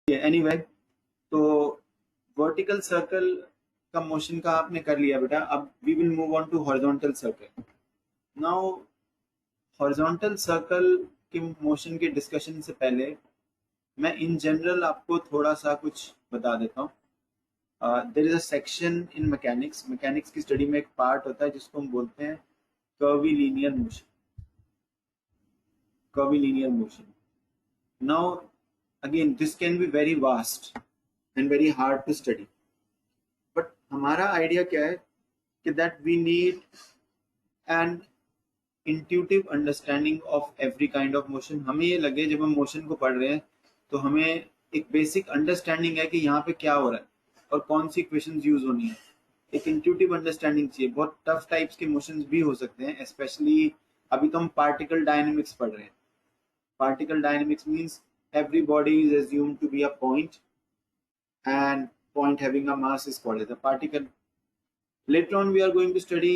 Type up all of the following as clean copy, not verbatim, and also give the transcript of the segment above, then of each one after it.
Anyway तो vertical circle का motion का आपने कर लिया बेटा. अब we will move on to horizontal circle. Now horizontal circle के मोशन के डिस्कशन से पहले मैं इन जनरल आपको थोड़ा सा कुछ बता देता हूँ. There is a section in mechanics. Mechanics की स्टडी में एक पार्ट होता है जिसको हम बोलते हैं curvilinear motion. Curvilinear motion. Now again this can be very vast and very hard to study, but हमारा आइडिया क्या है कि that we need an intuitive understanding of every kind of motion. हमें ये लगे जब हम मोशन को पढ़ रहे हैं तो हमें एक बेसिक अंडरस्टैंडिंग है कि यहाँ पे क्या हो रहा है और कौन सी इक्वेशंस यूज होनी है. एक इंट्यूटिव अंडरस्टैंडिंग चाहिए. बहुत टफ टाइप्स के मोशंस भी हो सकते हैं, स्पेशली अभी तो हम पार्टिकल डायनेमिक्स पढ़ रहे हैं. Particle dynamics means every body is assumed to be a point and point having a mass is called as a particle. Later on we are going to study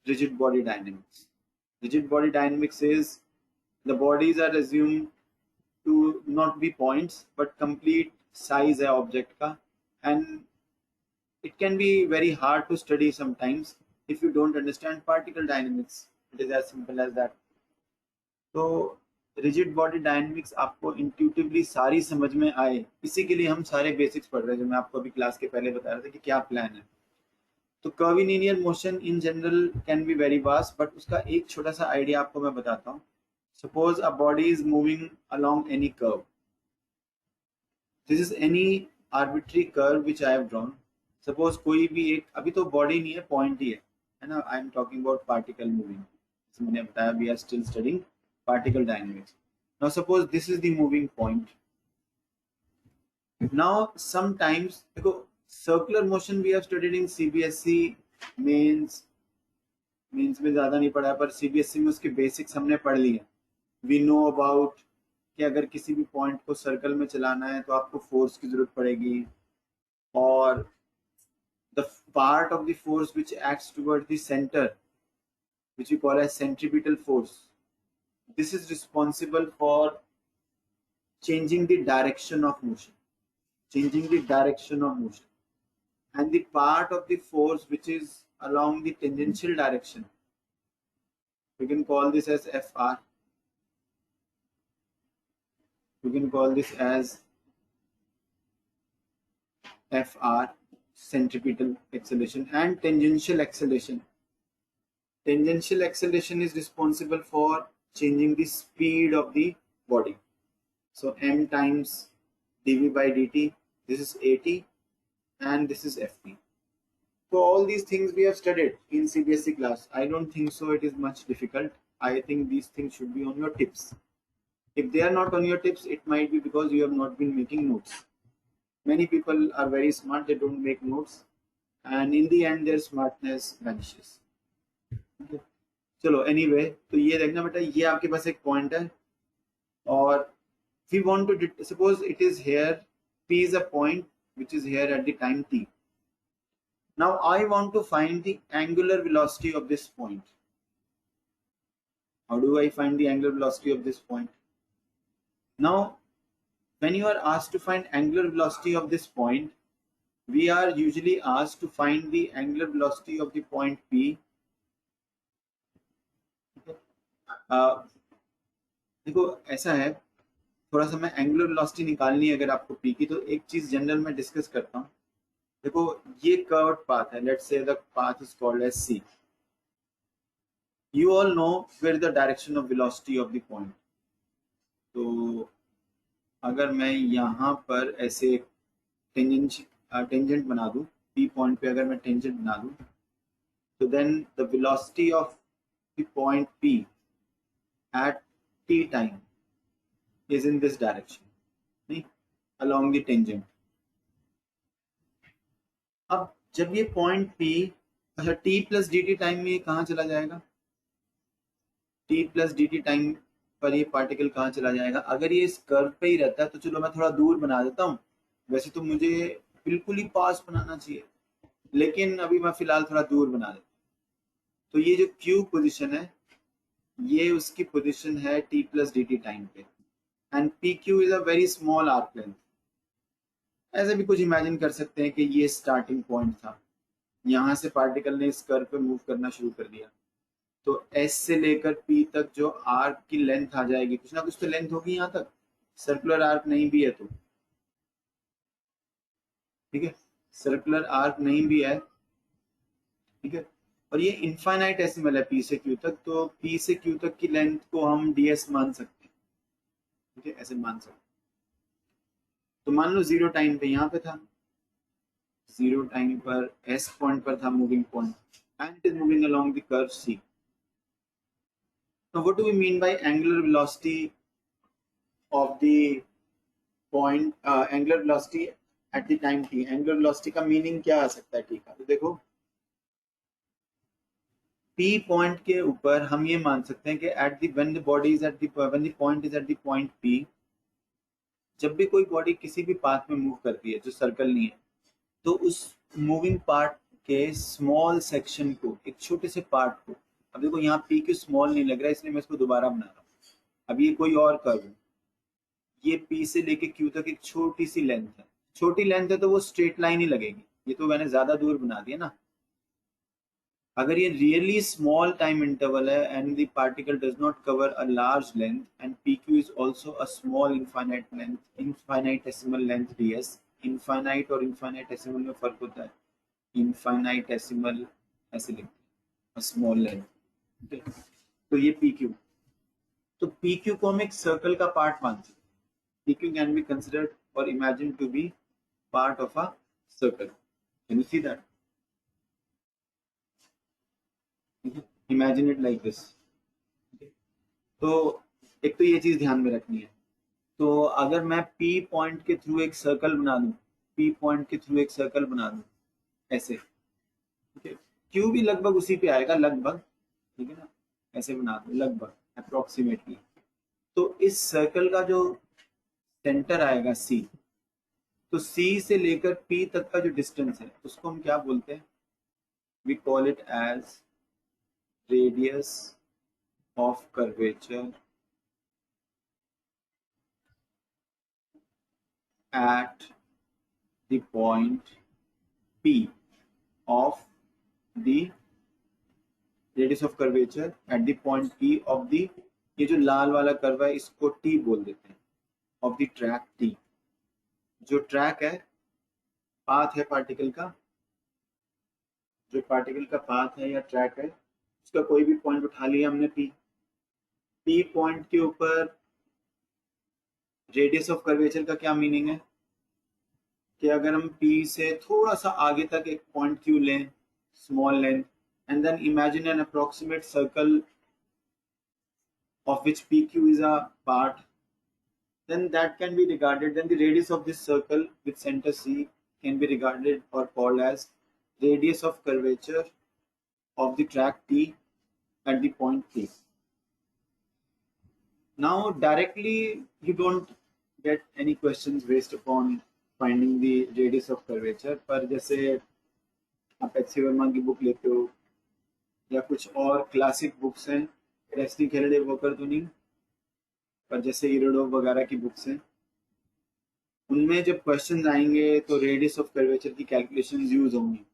rigid body dynamics. Rigid body dynamics is the bodies are assumed to not be points but complete size है object का, and it can be very hard to study sometimes if you don't understand particle dynamics. It is as simple as that. तो rigid body dynamics आपको intuitively सारी समझ में आए, इसी के लिए हम सारे बेसिक्स पढ़ रहे हैं जो मैं आपको अभी क्लास के पहले बता रहा था कि क्या प्लान है. तो curvilinear motion in general can be very vast, but उसका एक छोटा सा आइडिया आपको मैं बताता हूँ. Suppose a body is moving along any curve. This is any arbitrary curve which I have drawn. Suppose कोई भी एक, अभी तो बॉडी नहीं है, पॉइंट ही है ना. I am talking about particle moving. मैंने बताया we are still studying particle dynamics. Now suppose this is the moving point. Now sometimes circular motion we have studied in CBSE mains में ज्यादा नहीं पढ़ा, पर CBSE में उसके बेसिक्स हमने पढ़ लिए. We know about कि अगर किसी भी पॉइंट को सर्कल में चलाना है तो आपको फोर्स की जरूरत पड़ेगी, और the part of the force which acts towards the center which we call as centripetal force, this is responsible for changing the direction of motion. And the part of the force which is along the tangential direction, we can call this as FR. We can call this as FR, centripetal acceleration, and tangential acceleration. Tangential acceleration is responsible for changing the speed of the body. So m times dv by dt, this is at and this is ft. So all these things we have studied in CBSE class. I don't think so it is much difficult. I think these things should be on your tips. If they are not on your tips, it might be because you have not been making notes. Many people are very smart, they don't make notes, and in the end their smartness vanishes. Okay. चलो anyway, तो ये देखना बेटा, ये आपके पास एक point है और we want to suppose it is here, P is a point which is here at the time t. Now I want to find the angular velocity of this point. How do I find the angular velocity of this point? Now when you are asked to find angular velocity of this point, we are usually asked to find the angular velocity of the point P. देखो ऐसा है, थोड़ा सा मैं angular velocity निकालनी है अगर आपको पी की, तो एक चीज जनरल में डिस्कस करता हूँ. देखो ये कर्व्ड पाथ है, let's say the path is called as C. You all know where the direction of velocity of the point. तो अगर मैं यहाँ पर ऐसे टेंजेंट बना दूँ पी पॉइंट पे, अगर मैं टेंजेंट बना दूँ तो then the velocity of the point P at t time is in this direction, नहीं, along the tangent. अब जब ये पॉइंट P, अच्छा t plus D T time में कहाँ चला जाएगा? t plus D T time पर ये पार्टिकल कहाँ चला जाएगा? अगर ये इस कर्व पे ही रहता है तो चलो मैं थोड़ा दूर बना देता हूँ, वैसे तो मुझे बिल्कुल ही पास बनाना चाहिए, लेकिन अभी मैं फिलहाल थोड़ा दूर बना देता हूँ. तो ये जो Q पोजिशन है, ये उसकी पोजीशन है t plus D T time पे, and P Q is a very small arc length. ऐसे भी कुछ इमेजिन कर सकते हैं कि ये स्टार्टिंग पॉइंट था, यहाँ से पार्टिकल ने इस कर्व पे मूव करना शुरू कर दिया, तो एस से लेकर पी तक जो आर्क की लेंथ आ जाएगी, कुछ ना कुछ तो लेंथ होगी यहाँ तक, सर्कुलर आर्क नहीं भी है तो, ठीक है, सर्कुलर आर्क नहीं भी है, ठीक है, और ये इनफाइनाइटेसिमल है पी से क्यू तक, तो पी से क्यू तक की लेंथ को हम ds मान सकते हैं, ठीक है, ऐसे मान सकते हैं। तो मान लो जीरो टाइम पे यहाँ पे था, जीरो टाइम पर एस पॉइंट पर था moving point and it is moving along the curve C. तो what do we mean by angular velocity of the point, angular velocity at the time t? Angular velocity का meaning क्या आ सकता है t का? तो देखो P पॉइंट के ऊपर हम ये मान सकते हैं कि at the when the body is at the when the point is eight the point P, जब भी कोई बॉडी किसी भी पाथ में मूव करती है जो सर्कल नहीं है, तो उस मूविंग पार्ट के स्मॉल सेक्शन को, एक छोटे से पार्ट को, अब देखो यहाँ P क्यू स्मॉल नहीं लग रहा है इसलिए मैं इसको दोबारा बना रहा हूँ, अब ये कोई और कर्व है, ये P से लेके Q तक एक छोटी सी लेंथ है, छोटी लेंथ है तो वो स्ट्रेट लाइन ही लगेगी, ये तो मैंने ज्यादा दूर बना दिया ना। अगर ये रियली स्मॉल टाइम इंटरवल है and the particle does not cover a large length and PQ is also a small infinite length, infinitesimal length ds, infinite और इनफाइनाइटेसिमल में फर्क होता है, इनफाइनाइटेसिमल ऐसे लिखते हैं स्मॉल लेंथ, तो ये PQ, तो PQ को हम एक सर्कल का पार्ट मानते हैं, PQ कैन बी कंसिडर्ड और imagine to be part of a circle, can you see that? Imagine it like this. तो एक तो ये चीज ध्यान में रखनी है, तो अगर मैं P पॉइंट के थ्रू एक सर्कल बना दूं, P पॉइंट के थ्रू एक सर्कल बना दूं ऐसे, ठीक है, Q भी लगभग उसी पे आएगा लगभग, ठीक है ना, ऐसे बना दूं लगभग अप्रोक्सीमेटली, तो इस सर्कल का जो सेंटर आएगा C, तो C से लेकर P तक का जो डिस्टेंस है उसको हम क्या बोलते हैं? We call it as radius of curvature at the point P of the radius of curvature at the point P of the, ये जो लाल वाला कर्व है इसको T बोल देते हैं, of the track T, जो ट्रैक है, पाथ है पार्टिकल का, जो पार्टिकल का पाथ है या ट्रैक है, उसका कोई भी पॉइंट उठा लिया हमने P पॉइंट के ऊपर रेडियस ऑफ कर्वेचर का क्या मीनिंग है कि अगर हम P से थोड़ा सा आगे तक एक पॉइंट Q लें, small length, and then imagine an approximate circle of which PQ is a part, then that can be regarded, then the radius of this circle with center C can be regarded or called as radius of curvature of the track T at the point P. Now directly you don't get any questions based upon finding the radius of curvature, पर जैसे आप H C Verma की book लेते हो या कुछ और classic books हैं, रेस्टी खेलडे वोकर तो नहीं, पर जैसे इरोडोव वगैरह की बुक्स हैं, उनमें जब क्वेश्चन आएंगे तो रेडियस ऑफ कर्वेचर की कैलकुलेशन यूज होंगी।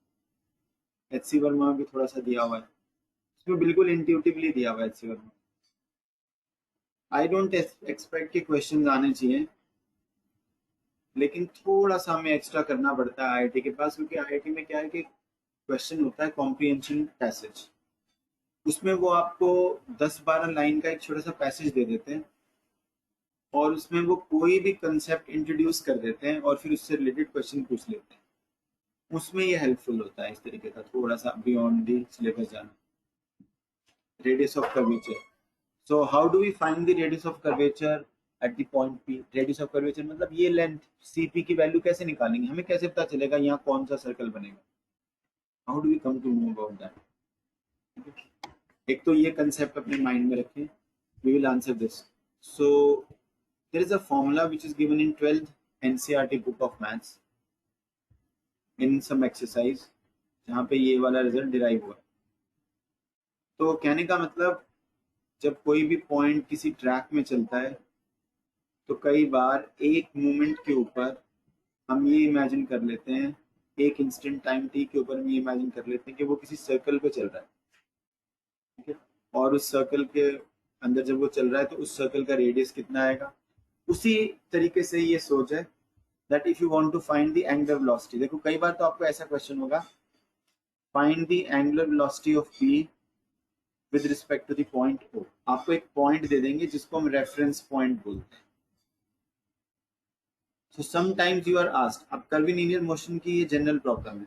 एच सी वर्मा में भी थोड़ा सा दिया हुआ है, उसमें बिल्कुल इंट्यूटिवली दिया हुआ है H C Verma. I don't expect कि क्वेश्चन आने चाहिए, लेकिन थोड़ा सा हमें एक्स्ट्रा करना पड़ता है आईआईटी के पास, क्योंकि आईआईटी में क्या है कि क्वेश्चन होता है कॉम्प्रिहेंशन पैसेज, उसमें वो आपको 10-12 लाइन का एक छोटा सा पैसेज दे देते हैं और उसमें वो कोई भी कंसेप्ट इंट्रोड्यूस कर देते हैं और फिर उससे रिलेटेड क्वेश्चन पूछ लेते हैं, उसमें ये हेल्पफुल होता है इस तरीके का थोड़ा सा बियॉन्ड दी सिलेबस जाना। Radius of curvature, so how do we find the radius of curvature at the point P? Radius of curvature मतलब ये लेंथ CP की वैल्यू कैसे निकालेंगे, हमें कैसे पता चलेगा यहाँ कौन सा सर्कल बनेगा, how do we come to know about that? एक तो ये कंसेप्ट अपने माइंड में रखें, we will answer this. So there is a formula which is given in 12th NCERT book of maths in some exercise, जहाँ पे ये वाला रिजल्ट डिराइव हुआ है। तो कहने का मतलब जब कोई भी पॉइंट किसी ट्रैक में चलता है तो कई बार एक मूवमेंट के ऊपर हम ये इमेजिन कर लेते हैं, एक इंस्टेंट टाइम टी के ऊपर हम ये इमेजिन कर लेते हैं कि वो किसी सर्कल पे चल रहा है, ठीक है, और उस सर्कल के अंदर जब वो चल रहा है तो उस सर्कल का रेडियस कितना आएगा। उसी तरीके से ये सोच है that if you want to find the angular velocity, देखो कई बार तो आपको ऐसा क्वेश्चन होगा, find the angular velocity of P with respect to the point O. आपको एक पॉइंट दे देंगे जिसको हम रेफरेंस पॉइंट बोलते हैं। So sometimes you are asked, अब कर्वीलिनियर मोशन की ये जनरल प्रॉब्लम है,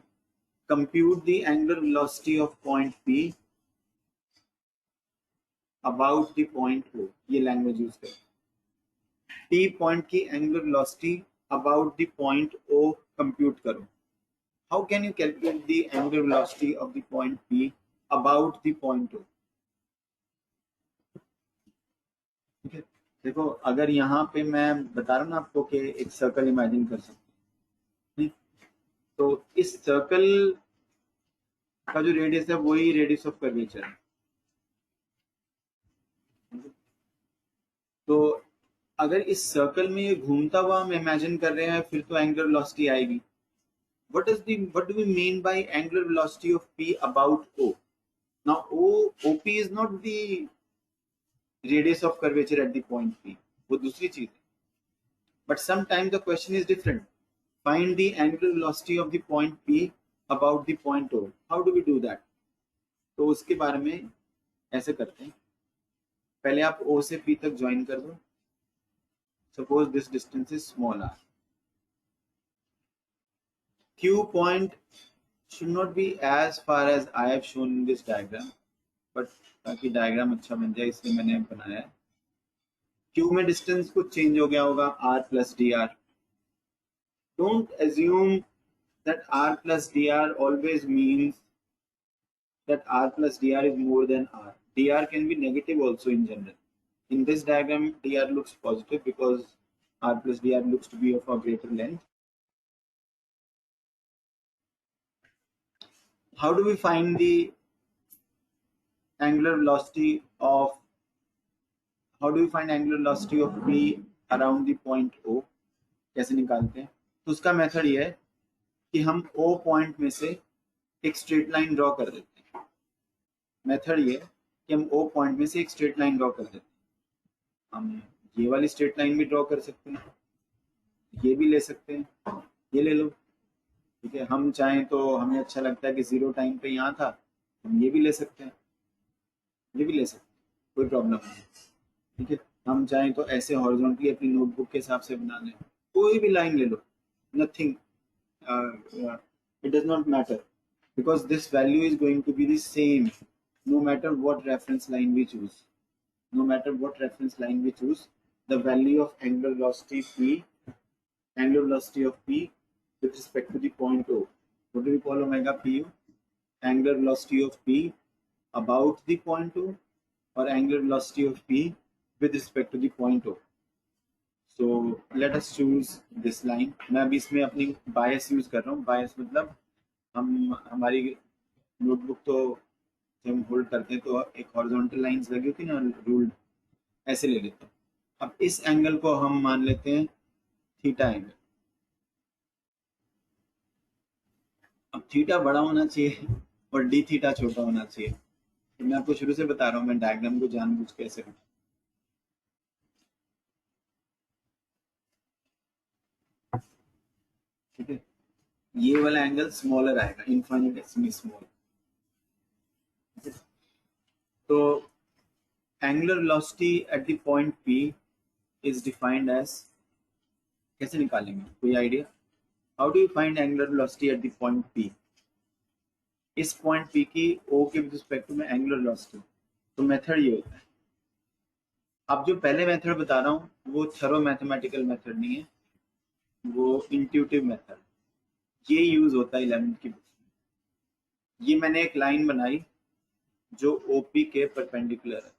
compute the angular velocity of point P about the point O, ये लैंग्वेज यूज करें। टी पॉइंट की angular velocity about the point O compute करो। How can you calculate the angular velocity of the point P about the point O. ठीक है, देखो अगर यहाँ पे मैं बता रहा हूँ ना आपको कि एक सर्कल इमेजिन कर सकते हैं, तो इस सर्कल का जो रेडियस है वही रेडियस ऑफ कर्वेचर है। तो अगर इस सर्कल में ये घूमता हुआ हम इमेजिन कर रहे हैं फिर तो एंगुलर वेलोसिटी आएगी। what do we mean by angular velocity of p about o? Now op is not the radius of curvature at the point p, वो दूसरी चीज है, but sometimes the question is different. Find the angular velocity of the point p about the point o. How do we do that? तो उसके बारे में ऐसे करते हैं, पहले आप o से p तक ज्वाइन कर दो। Suppose this distance is small r. Q point should not be as far as I have shown in this diagram, but ताकि डायग्राम अच्छा बन जाए इसलिए मैंने बनाया है। Q में डिस्टेंस कुछ चेंज हो गया होगा, r plus dr. Don't assume that r plus dr always means that r plus dr is more than r. Dr can be negative also in general. In this diagram, dr looks positive because r plus dr looks to be of a greater length. How do we find the angular velocity of p around the point O? कैसे निकालते हैं? तो उसका method ये है कि हम O point में से एक स्ट्रेट लाइन ड्रॉ कर देते हैं। मेथड ये है कि हम O पॉइंट में से एक स्ट्रेट लाइन ड्रॉ कर देते हैं। हम ये वाली स्ट्रेट लाइन भी ड्रॉ कर सकते हैं, ये भी ले सकते हैं, ये ले लो, ठीक है। हम चाहें तो हमें अच्छा लगता है कि जीरो टाइम पे यहाँ था, हम ये भी ले सकते हैं, ये भी ले सकते हैं, कोई प्रॉब्लम नहीं, ठीक है। हम चाहें तो ऐसे हॉरिजॉन्टली अपनी नोटबुक के हिसाब से बना लें, कोई भी लाइन ले लो, nothing, it does not matter because this value is going to be the same no matter what reference line we choose. No matter what reference line we choose, the value of angular velocity of p with respect to the point O. What do we call omega pu? Angular velocity of p about the point O or angular velocity of p with respect to the point O. So let us choose this line. मैं अभी इसमें अपनी bias use कर रहा हूँ। bias मतलब हम हमारी नोटबुक तो जब हम होल्ड करते हैं तो एक हॉरिजॉन्टल लाइंस लगी होती है ना, रूल्ड, ऐसे ले लेते हैं। अब इस एंगल को हम मान लेते हैं थीटा एंगल। अब थीटा बड़ा होना चाहिए और डी थीटा छोटा होना चाहिए। तो मैं आपको शुरू से बता रहा हूँ, मैं डायग्राम को जानबूझ के ऐसे रखूँ, ठीक है। ये वाला एंगल स्मॉलर आएगा, इनफाइनिटेसिमली स्मॉल। तो angular velocity at the point P is defined as, कैसे निकालेंगे, कोई idea? How do you find angular velocity at the point P? इस पॉइंट P की O के रिस्पेक्ट में एंगुलर वेलोसिटी, तो मेथड ये होता है। अब जो पहले मेथड बता रहा हूँ वो थरो मैथमेटिकल मेथड नहीं है, वो इंट्यूटिव मेथड, ये यूज होता है 11th की बुक में। ये मैंने एक लाइन बनाई जो OP के परपेंडिकुलर है,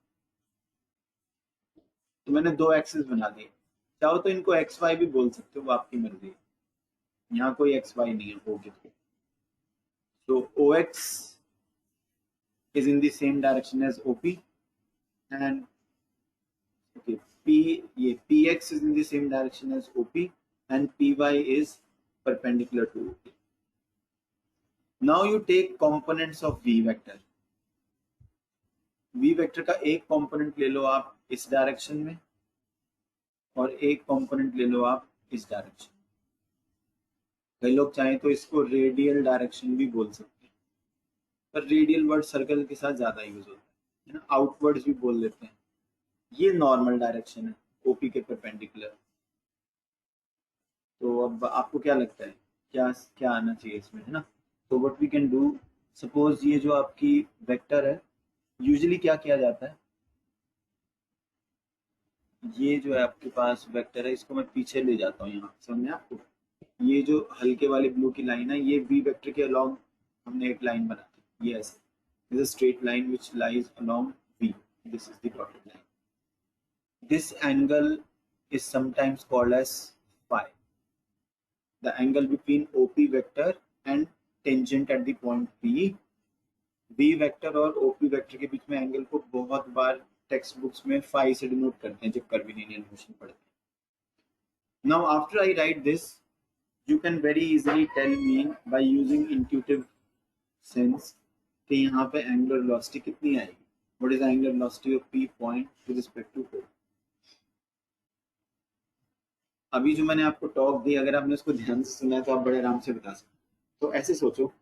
तो मैंने दो एक्सिस बना दिए। चाहो तो इनको एक्स वाई भी बोल सकते हो, वो आपकी मर्जी है, यहाँ कोई एक्स वाई नहीं है O के through. So OX is in the same direction as OP and okay, ये PX is in the same direction as OP and PY is perpendicular to OP. Now you take components of V vector. V vector का एक component ले लो आप इस direction में और एक component ले लो आप इस डायरेक्शन। कई लोग चाहें तो इसको रेडियल डायरेक्शन भी बोल सकते हैं, पर रेडियल वर्ड सर्कल के साथ ज्यादा यूज होता है ना, आउटवर्ड्स भी बोल देते हैं। ये नॉर्मल डायरेक्शन है ओपी के परपेंडिकुलर। तो अब आपको क्या लगता है क्या क्या आना चाहिए इसमें, है ना? तो what we can do, suppose ये जो आपकी वेक्टर है, यूजुअली क्या किया जाता है, ये जो है आपके पास वेक्टर है, इसको मैं पीछे ले जाता हूँ यहाँ, समझ आपको? ये जो हल्के वाले ब्लू की लाइन है, ये वी वेक्टर के अलोंग हमने एक लाइन बना दी, ये ऐसे, this is straight line which lies along v, this is the dotted line. This angle is sometimes called as phi, the angle between OP vector and tangent at the point P। V vector और OP vector के बीच में angle को बहुत बार text books में phi से denote करते हैं जब कर्विलिनियर मोशन पढ़ते हैं। Now after I write this, you can very easily tell me by using intuitive sense कि यहाँ पे angular velocity कितनी आएगी, what is the angular velocity of P point with respect to O। अभी जो मैंने आपको टॉक दी, अगर आपने उसको ध्यान से सुना है तो आप बड़े आराम से बता सकते। तो ऐसे सोचो,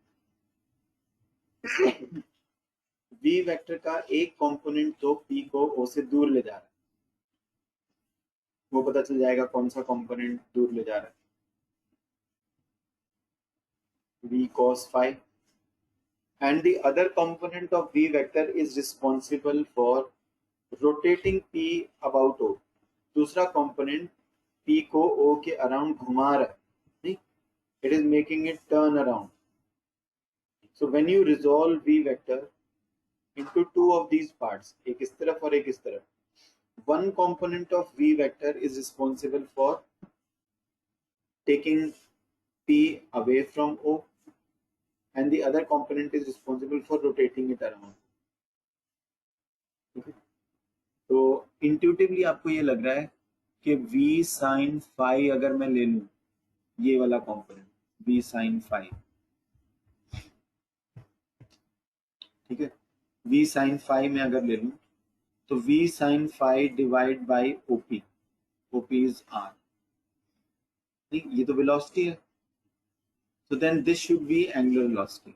V वेक्टर का एक कंपोनेंट तो P को O से दूर ले जा रहा है, वो पता चल जाएगा कौन सा कंपोनेंट दूर ले जा रहा है, V cos phi, and the other component of V vector is responsible for rotating P about O। दूसरा कंपोनेंट P को O के अराउंड घुमा रहा है, नहीं, it is making it turn around। So when you resolve V vector into two of these parts, एक इस तरफ और एक इस तरफ, one component of V vector is responsible for taking P away from O and the other component is responsible for rotating it around। तो intuitively आपको ये लग रहा है कि V sin phi अगर मैं ले लूं, ये वाला कंपोनेंट V sin phi, ठीक है, V sin phi में अगर ले लूं तो V sin phi divide by OP, OP is R, ठीक, ये तो वेलोसिटी है, so then this should be angular velocity।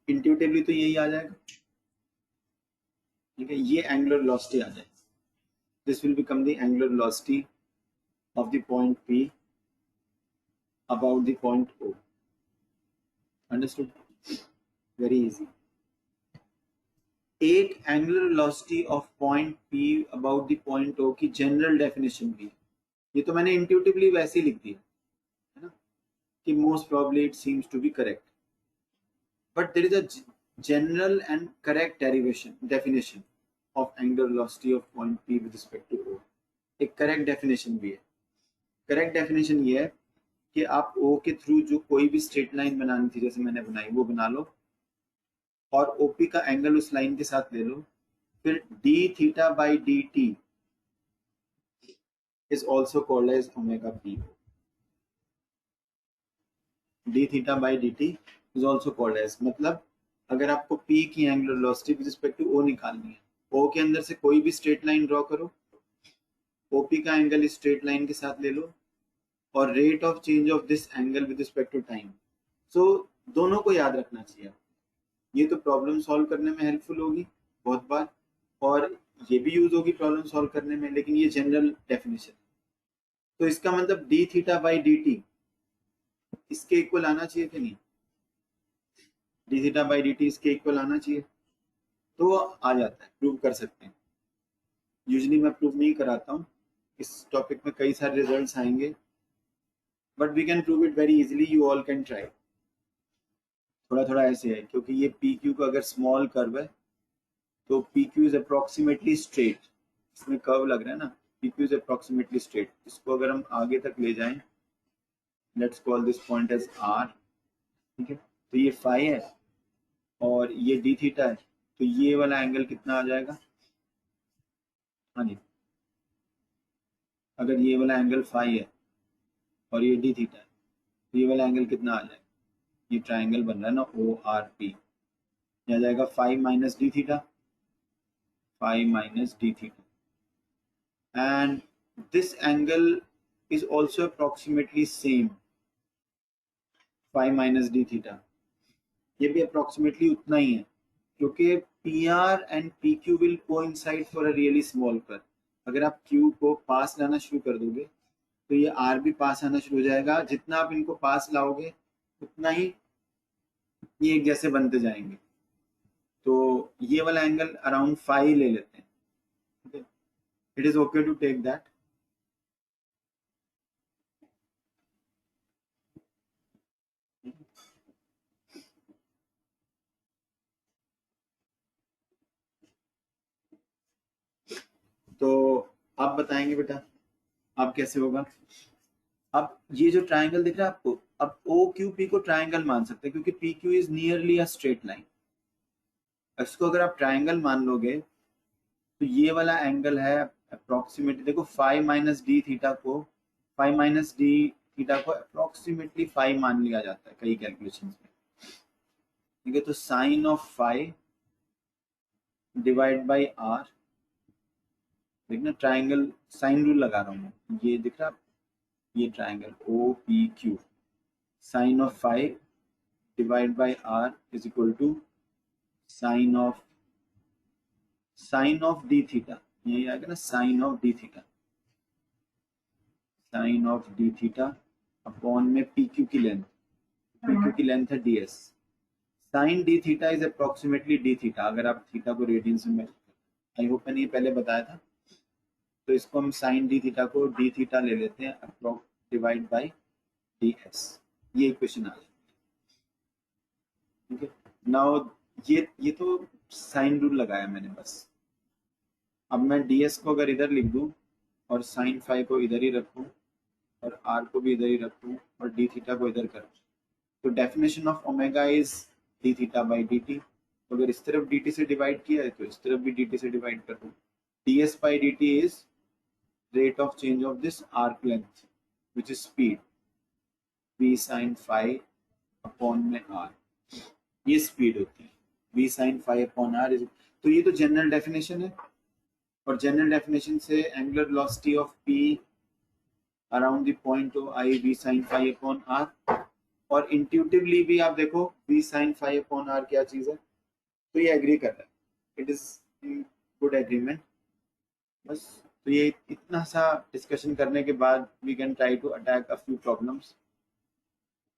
Intuitively तो यही आ जाएगा, ठीक है, ये एंगुलर वेलोसिटी आ जाएगी, this will become the angular velocity of the point P about the point O। Understood? Very easy। एक angular velocity of point P about the point O की general definition भी है, ये तो मैंने इंट्यूटिवली वैसे ही लिख दिया है ना, कि most probably it seems to be correct, but there is a general and correct definition of angular velocity of point P with respect to O। एक करेक्ट डेफिनेशन भी है। करेक्ट डेफिनेशन ये है कि आप O के थ्रू जो कोई भी स्ट्रेट लाइन बनानी थी, जैसे मैंने बनाई, वो बना लो और OP का एंगल उस लाइन के साथ ले लो, फिर d theta by D T is also called as omega p। d theta by dt is also called as, मतलब अगर आपको p की angular velocity with respect to o निकालनी है, o के अंदर से कोई भी स्ट्रेट लाइन ड्रॉ करो, OP का एंगल इस स्ट्रेट लाइन के साथ ले लो और rate of change of this angle with respect to time. So दोनों को याद रखना चाहिए। ये तो प्रॉब्लम सॉल्व करने में हेल्पफुल होगी बहुत बार, और ये भी यूज होगी प्रॉब्लम सॉल्व करने में, लेकिन ये जनरल डेफिनेशन। तो इसका मतलब d theta by D T इसके इक्वल आना चाहिए कि नहीं, d theta by D T इसके इक्वल आना चाहिए, तो आ जाता है, प्रूव कर सकते हैं। यूजुअली मैं प्रूव नहीं कराता हूँ, इस टॉपिक में कई सारे रिजल्ट्स आएंगे, but we can prove it very easily, you all can try. थोड़ा थोड़ा ऐसे है, क्योंकि ये पी क्यू का अगर स्मॉल कर्व है तो P Q is approximately straight, इसमें कर्व लग रहा है ना, P Q is approximately straight. इसको अगर हम आगे तक ले जाएं, let's call this point as R, ठीक है, तो ये फाई है और ये डी थीटा है, तो ये वाला एंगल कितना आ जाएगा, हाँ जी, अगर ये वाला एंगल फाई है और ये डी थीटा है, तो ये वाला एंगल कितना आ जाएगा, ये ट्राइंगल बन रहा है ना ओ आर पी, आ जाएगा 5 minus D theta, 5 minus D theta, and this angle is also approximately same 5 minus d theta, ये भी approximately उतना ही है, क्योंकि PR and PQ will coincide for a really small curve. अगर आप Q को पास लाना शुरू कर दोगे तो ये R भी पास आना शुरू हो जाएगा, जितना आप इनको पास लाओगे उतना ही ये एक जैसे बनते जाएंगे। तो ये वाला एंगल अराउंड 5 ले लेते हैं, it is okay to take that. तो आप बताएंगे बेटा अब कैसे होगा। अब ये जो ट्राइंगल दिख रहा है आपको, अब ओ क्यू पी को ट्राइंगल मान सकते हैं क्योंकि P Q is nearly a straight line. इसको अगर आप ट्राइंगल मान लोगे तो ये वाला एंगल है अप्रोक्सीमेटली, देखो 5 माइनस डी थीटा को, 5 माइनस डी थीटा को अप्रोक्सीमेटली 5 मान लिया जाता है कई कैलकुलेशंस में, ठीक है। तो sine of 5 divide by R, देखना ट्राइंगल साइन रूल लगा रहा हूँ, ये दिख रहा है ये triangle O P Q, sine of 5 divide by R is equal to sine of d theta, यही आएगा ना sine of d theta, sine of d theta upon में पी क्यू की लेंथ, पी क्यू की लेंथ है d s, sine d theta is approximately d theta, अगर आप theta को रेडियंस में, आई होप मैंने ये पहले बताया था, तो इसको हम साइन डी थीटा को डी थीटा ले लेते हैं approx divide by D S, ये इक्वेशन आ जाए, ठीक है। नाउ ये तो साइन रूल लगाया मैंने बस, अब मैं डी एस को अगर इधर लिख दूं और साइन 5 को इधर ही रखूं और आर को भी इधर ही रखूं और डी थीटा को इधर करूं, तो definition of omega is D theta by D t, तो अगर इस तरफ डी टी से डिवाइड किया है तो इस तरफ भी डी टी से डिवाइड कर दूं, D S by D T is rate of change of this arc length which is speed v sin phi upon में r, ये स्पीड होती है v sin phi upon r is, तो ये तो जनरल डेफिनेशन है, और जनरल डेफिनेशन से angular velocity of p around the point O I v sin phi upon r, और इंट्यूटिवली भी आप देखो v sin phi upon r क्या चीज है, तो ये एग्री कर रहा है, it is in good agreement. बस तो ये इतना सा डिस्कशन करने के बाद we can try to attack a few problems,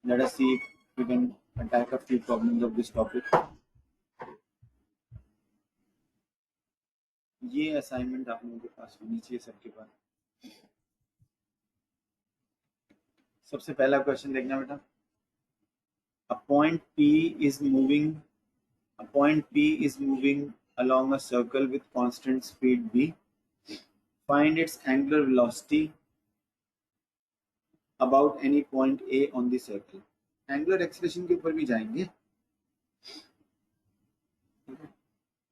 let us see if we can attack a few problems of this topic. ये असाइनमेंट आप लोगों के पास होनी चाहिए सबके पास। सबसे पहला क्वेश्चन देखना बेटा, a point P is moving along a circle with constant speed v, find its angular velocity about any point A on the circle। Angular acceleration के ऊपर भी जाएंगे,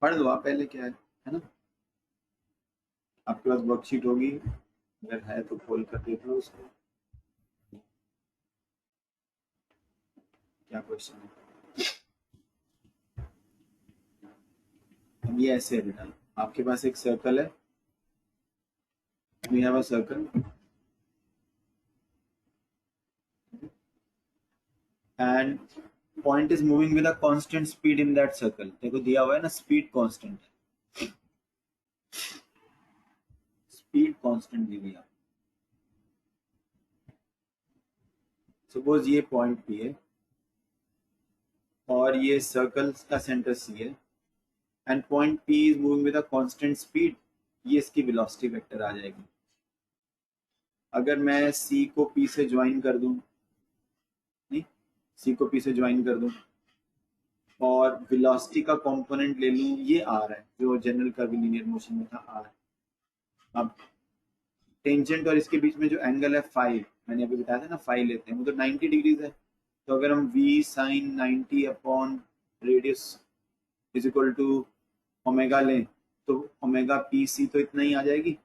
पढ़ लो आप पहले क्या है ना, आपके पास वर्कशीट होगी, अगर है तो खोल कर देख लो उसको, क्या क्वेश्चन है। अब ये ऐसे है बेटा, आपके पास एक सर्कल है, we have a circle and point is moving with a constant speed in that circle, देखो दिया हुआ है ना स्पीड कांस्टेंट, स्पीड कांस्टेंट दी हुई है। सपोज ये पॉइंट P है और ये सर्कल का सेंटर C है, and point P is moving with a constant speed, ये इसकी वेलोसिटी वेक्टर आ जाएगी। अगर मैं C को P से ज्वाइन कर दूं, नहीं C को P से ज्वाइन कर दूं और वेलोसिटी का कंपोनेंट ले लूं, ये R है जो जनरल कर्वीलिनियर मोशन में था R, अब टेंजेंट और इसके बीच में जो एंगल है फाई, मैंने अभी बताया था ना फाई लेते हैं, वो तो 90 डिग्रीज है, तो अगर हम v sin 90 upon radius is equal to omega लें तो ओमेगा पी सी तो इतना ही आ जाएगी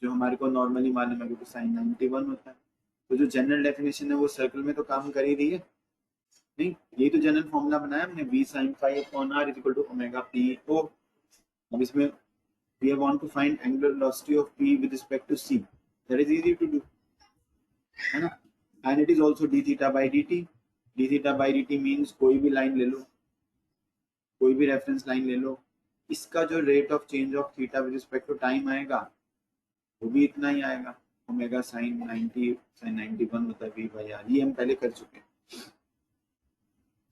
जो हमारे को नॉर्मली मालूम है, क्योंकि साइन 91 होता है, तो जो जनरल डेफिनेशन है वो सर्कल में तो काम कर ही रही है, नहीं? यही तो जनरल फॉर्मूला बनाया हमने, v sin phi upon r is equal to omega p o. अब इसमें we want to find angular velocity of p with respect to c. That is easy to do, है ना? And it is also d theta by dt. d theta by dt means कोई भी line ले लो, कोई भी reference line ले लो, इसका जो rate of change of theta with respect to time आएगा वो भी इतना ही आएगा, ओमेगा साइन 90 साइन 91 होता है v by r. ये हम पहले कर चुके हैं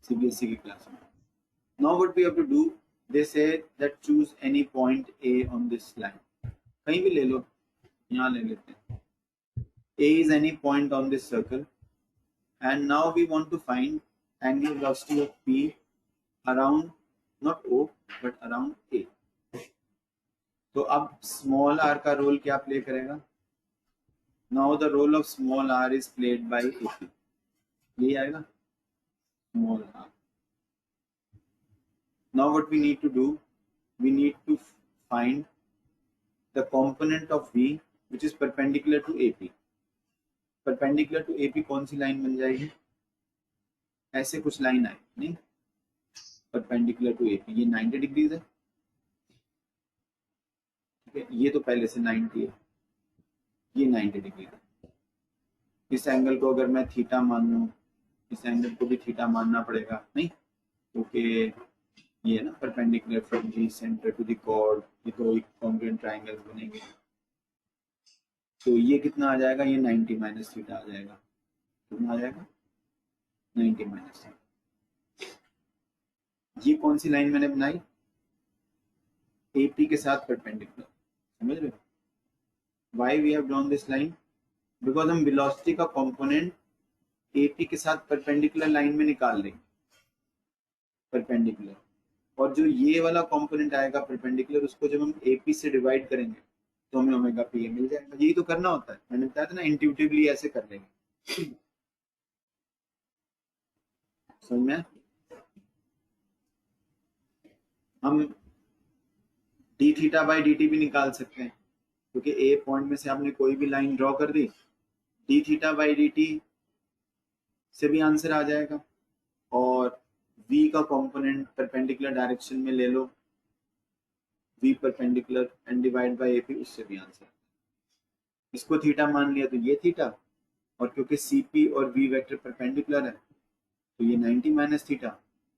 सीबीएसई की क्लास में. Now what we have to do, they say that choose any point a on this line, कहीं भी ले लो, यहाँ ले लेते हैं. a is any point on this circle and now we want to find angular velocity of p around not o but around a. तो अब small r का रोल क्या प्ले करेगा? Now the role of small r is played by AP. यही आएगा small r. Now what we need to do, we need to find the component of v which is perpendicular to AP. Perpendicular to AP कौन सी line बन जाएगी? ऐसे कुछ line आए, नहीं? Perpendicular to AP ये 90 डिग्रीज है, ठीक है? ये तो पहले से 90 है, ये 90 डिग्री है. इस एंगल को अगर मैं थीटा मान लूं, इस एंगल को भी थीटा मानना पड़ेगा, नहीं? क्योंकि ये है ना perpendicular from the centre to the chord, ये दो कॉन्ग्रुएंट ट्रायंगल बनेंगे. तो ये कितना आ जाएगा? ये 90 माइनस थीटा आ जाएगा. कितना आ जाएगा? 90 माइनस थीटा. ये कौन सी लाइन मैंने बनाई? AP के साथ परपेंडिकुलर, समझ रहे हो? Why we have drawn this line? Because हम वेलोसिटी का कंपोनेंट AP के साथ परपेंडिकुलर लाइन में निकाल लेंगे, परपेंडिकुलर, और जो ये वाला कंपोनेंट आएगा परपेंडिकुलर, उसको जब हम AP से डिवाइड करेंगे तो हमें ओमेगा पी मिल जाएगा. यही तो करना होता है, मैंने बताया था ना, इंट्यूटिवली ऐसे कर लेंगे. समझ में? हम D theta by D T भी निकाल सकते हैं, क्योंकि ए पॉइंट में से आपने कोई भी लाइन ड्रॉ कर दी, D theta by D T से भी आंसर आ जाएगा. और v का कंपोनेंट परपेंडिकुलर डायरेक्शन में ले लो, v perpendicular and divide by AP, उससे भी आंसर. इसको थीटा मान लिया तो ये थीटा, और क्योंकि CP और v वेक्टर परपेंडिकुलर है तो ये 90 माइनस थीटा,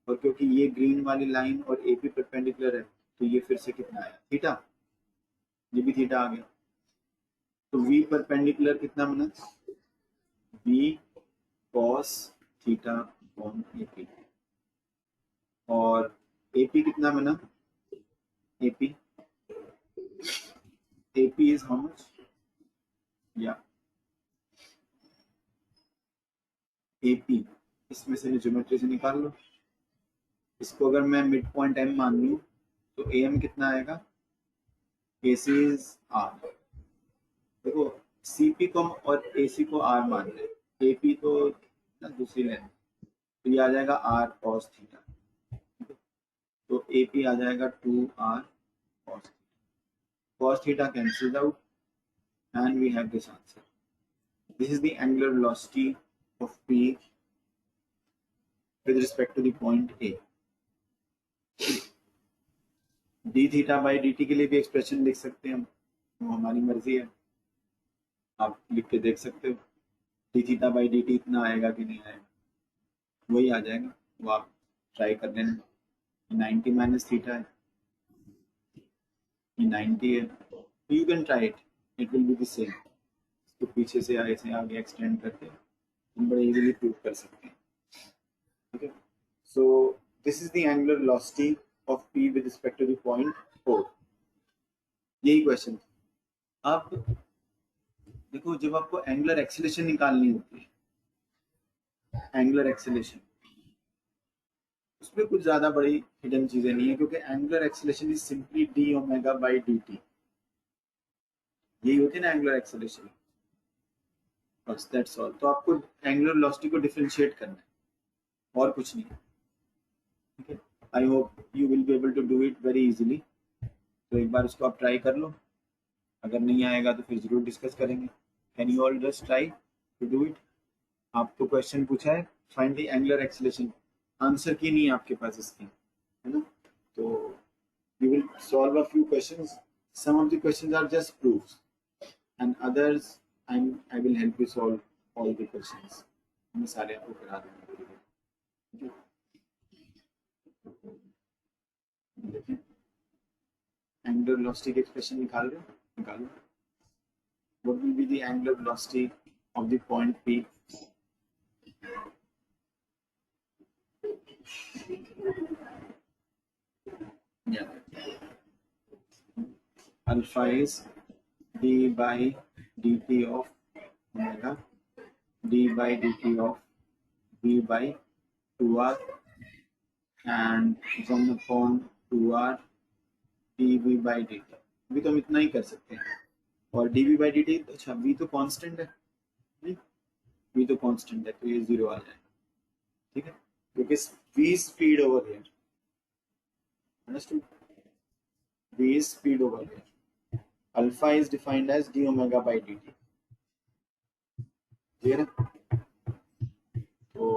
और क्योंकि ये ग्रीन वाली लाइन और AP परपेंडिकुलर है तो ये फिर से कितना आया? थीटा. ये भी थीटा आ गया. तो v परपेंडिकुलर कितना बना? v cos theta upon AP. और AP कितना बना? AP is how much? Yeah, AP इसमें से ज्योमेट्री से निकाल लो. इसको अगर मैं मिड पॉइंट M मान लूं तो AM कितना आएगा? AC is R. देखो CP को और AC को R मान ले, AP तो दूसरी लाइन, तो ये आ जाएगा R cos थीटा. तो AP आ जाएगा 2R cos theta. Cos theta cancels out and we have this answer. This is the angular velocity of P with respect to the point A. d theta by dt के लिए भी expression लिख सकते हैं हम, वो हमारी मर्जी है, आप लिख के देख सकते हो. d theta by dt इतना आएगा कि नहीं आएगा? वही आ जाएगा, वो आप ट्राई कर लेना. 90 माइनस थीटा है, ये 90 है, तो you can try it, it will be the same. इसको पीछे से आगे एक्सटेंड करके हम बड़े इजीली प्रूव कर सकते हैं. Okay, so this is the angular velocity of P with respect to the point O. यही क्वेश्चन. अब देखो, जब आपको एंगुलर एक्सेलरेशन निकालनी होती है, एंगुलर एक्सेलरेशन, उसमें कुछ ज्यादा बड़ी हिडन चीजें नहीं है, क्योंकि angular acceleration is simply d omega by dt. यही होती है ना एंगुलर एक्सेलरेशन, बस दैट्स ऑल. तो आपको एंगुलर वेलोसिटी को डिफरेंशिएट करना है, और कुछ नहीं. ठीक है, I hope you will be able to do it very easily. तो एक बार उसको आप ट्राई कर लो, अगर नहीं आएगा तो फिर जरूर डिस्कस करेंगे. Can you all just try to do it. आपको क्वेश्चन पूछा है find the angular acceleration, answer की नहीं है आपके पास इसकी, है ना। तो you will solve a few questions. Some of the questions are just proofs, and others I will help you solve all the questions. मैं सारे आपको करा दूंगा। देखिए एंगुलर वेलोसिटी की एक्सप्रेशन निकाल रहे हो, निकालो। What will be the angular velocity of the point P? Yeah. Alpha is d by dt of omega, d by dt of v by 2r, and 1 upon 2r dv by dt। अभी तो हम इतना ही कर सकते हैं। और dv by dt, अच्छा v तो कांस्टेंट है, नहीं v तो कांस्टेंट है, तो ये 0 आ जाएगा, ठीक है, क्योंकि v speed over here, understood, v is speed over here, alpha is defined as d omega by dt, clear है। तो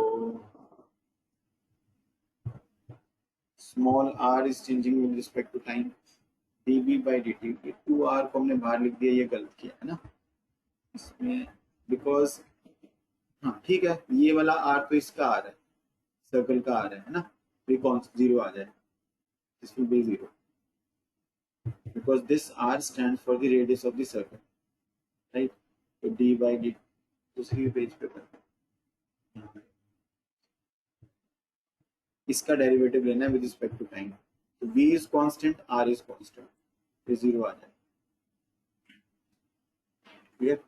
small r is changing with respect to time, dv by dt, 2r को हमने बाहर लिख दिया, ये गलत किया है ना इसमें, बिकॉज हाँ ठीक है, ये वाला r तो इसका r है, सर्कल का r है ना, तो ये कौन 0 आ जाए, this will be 0 because this r stands for the radius of the circle, right। तो d by dt दूसरी पेज पे कर, इसका डेरिवेटिव लेना है विद रिस्पेक्ट टू टाइम, तो v is constant, r is constant, ये 0 आ जाए, क्लियर,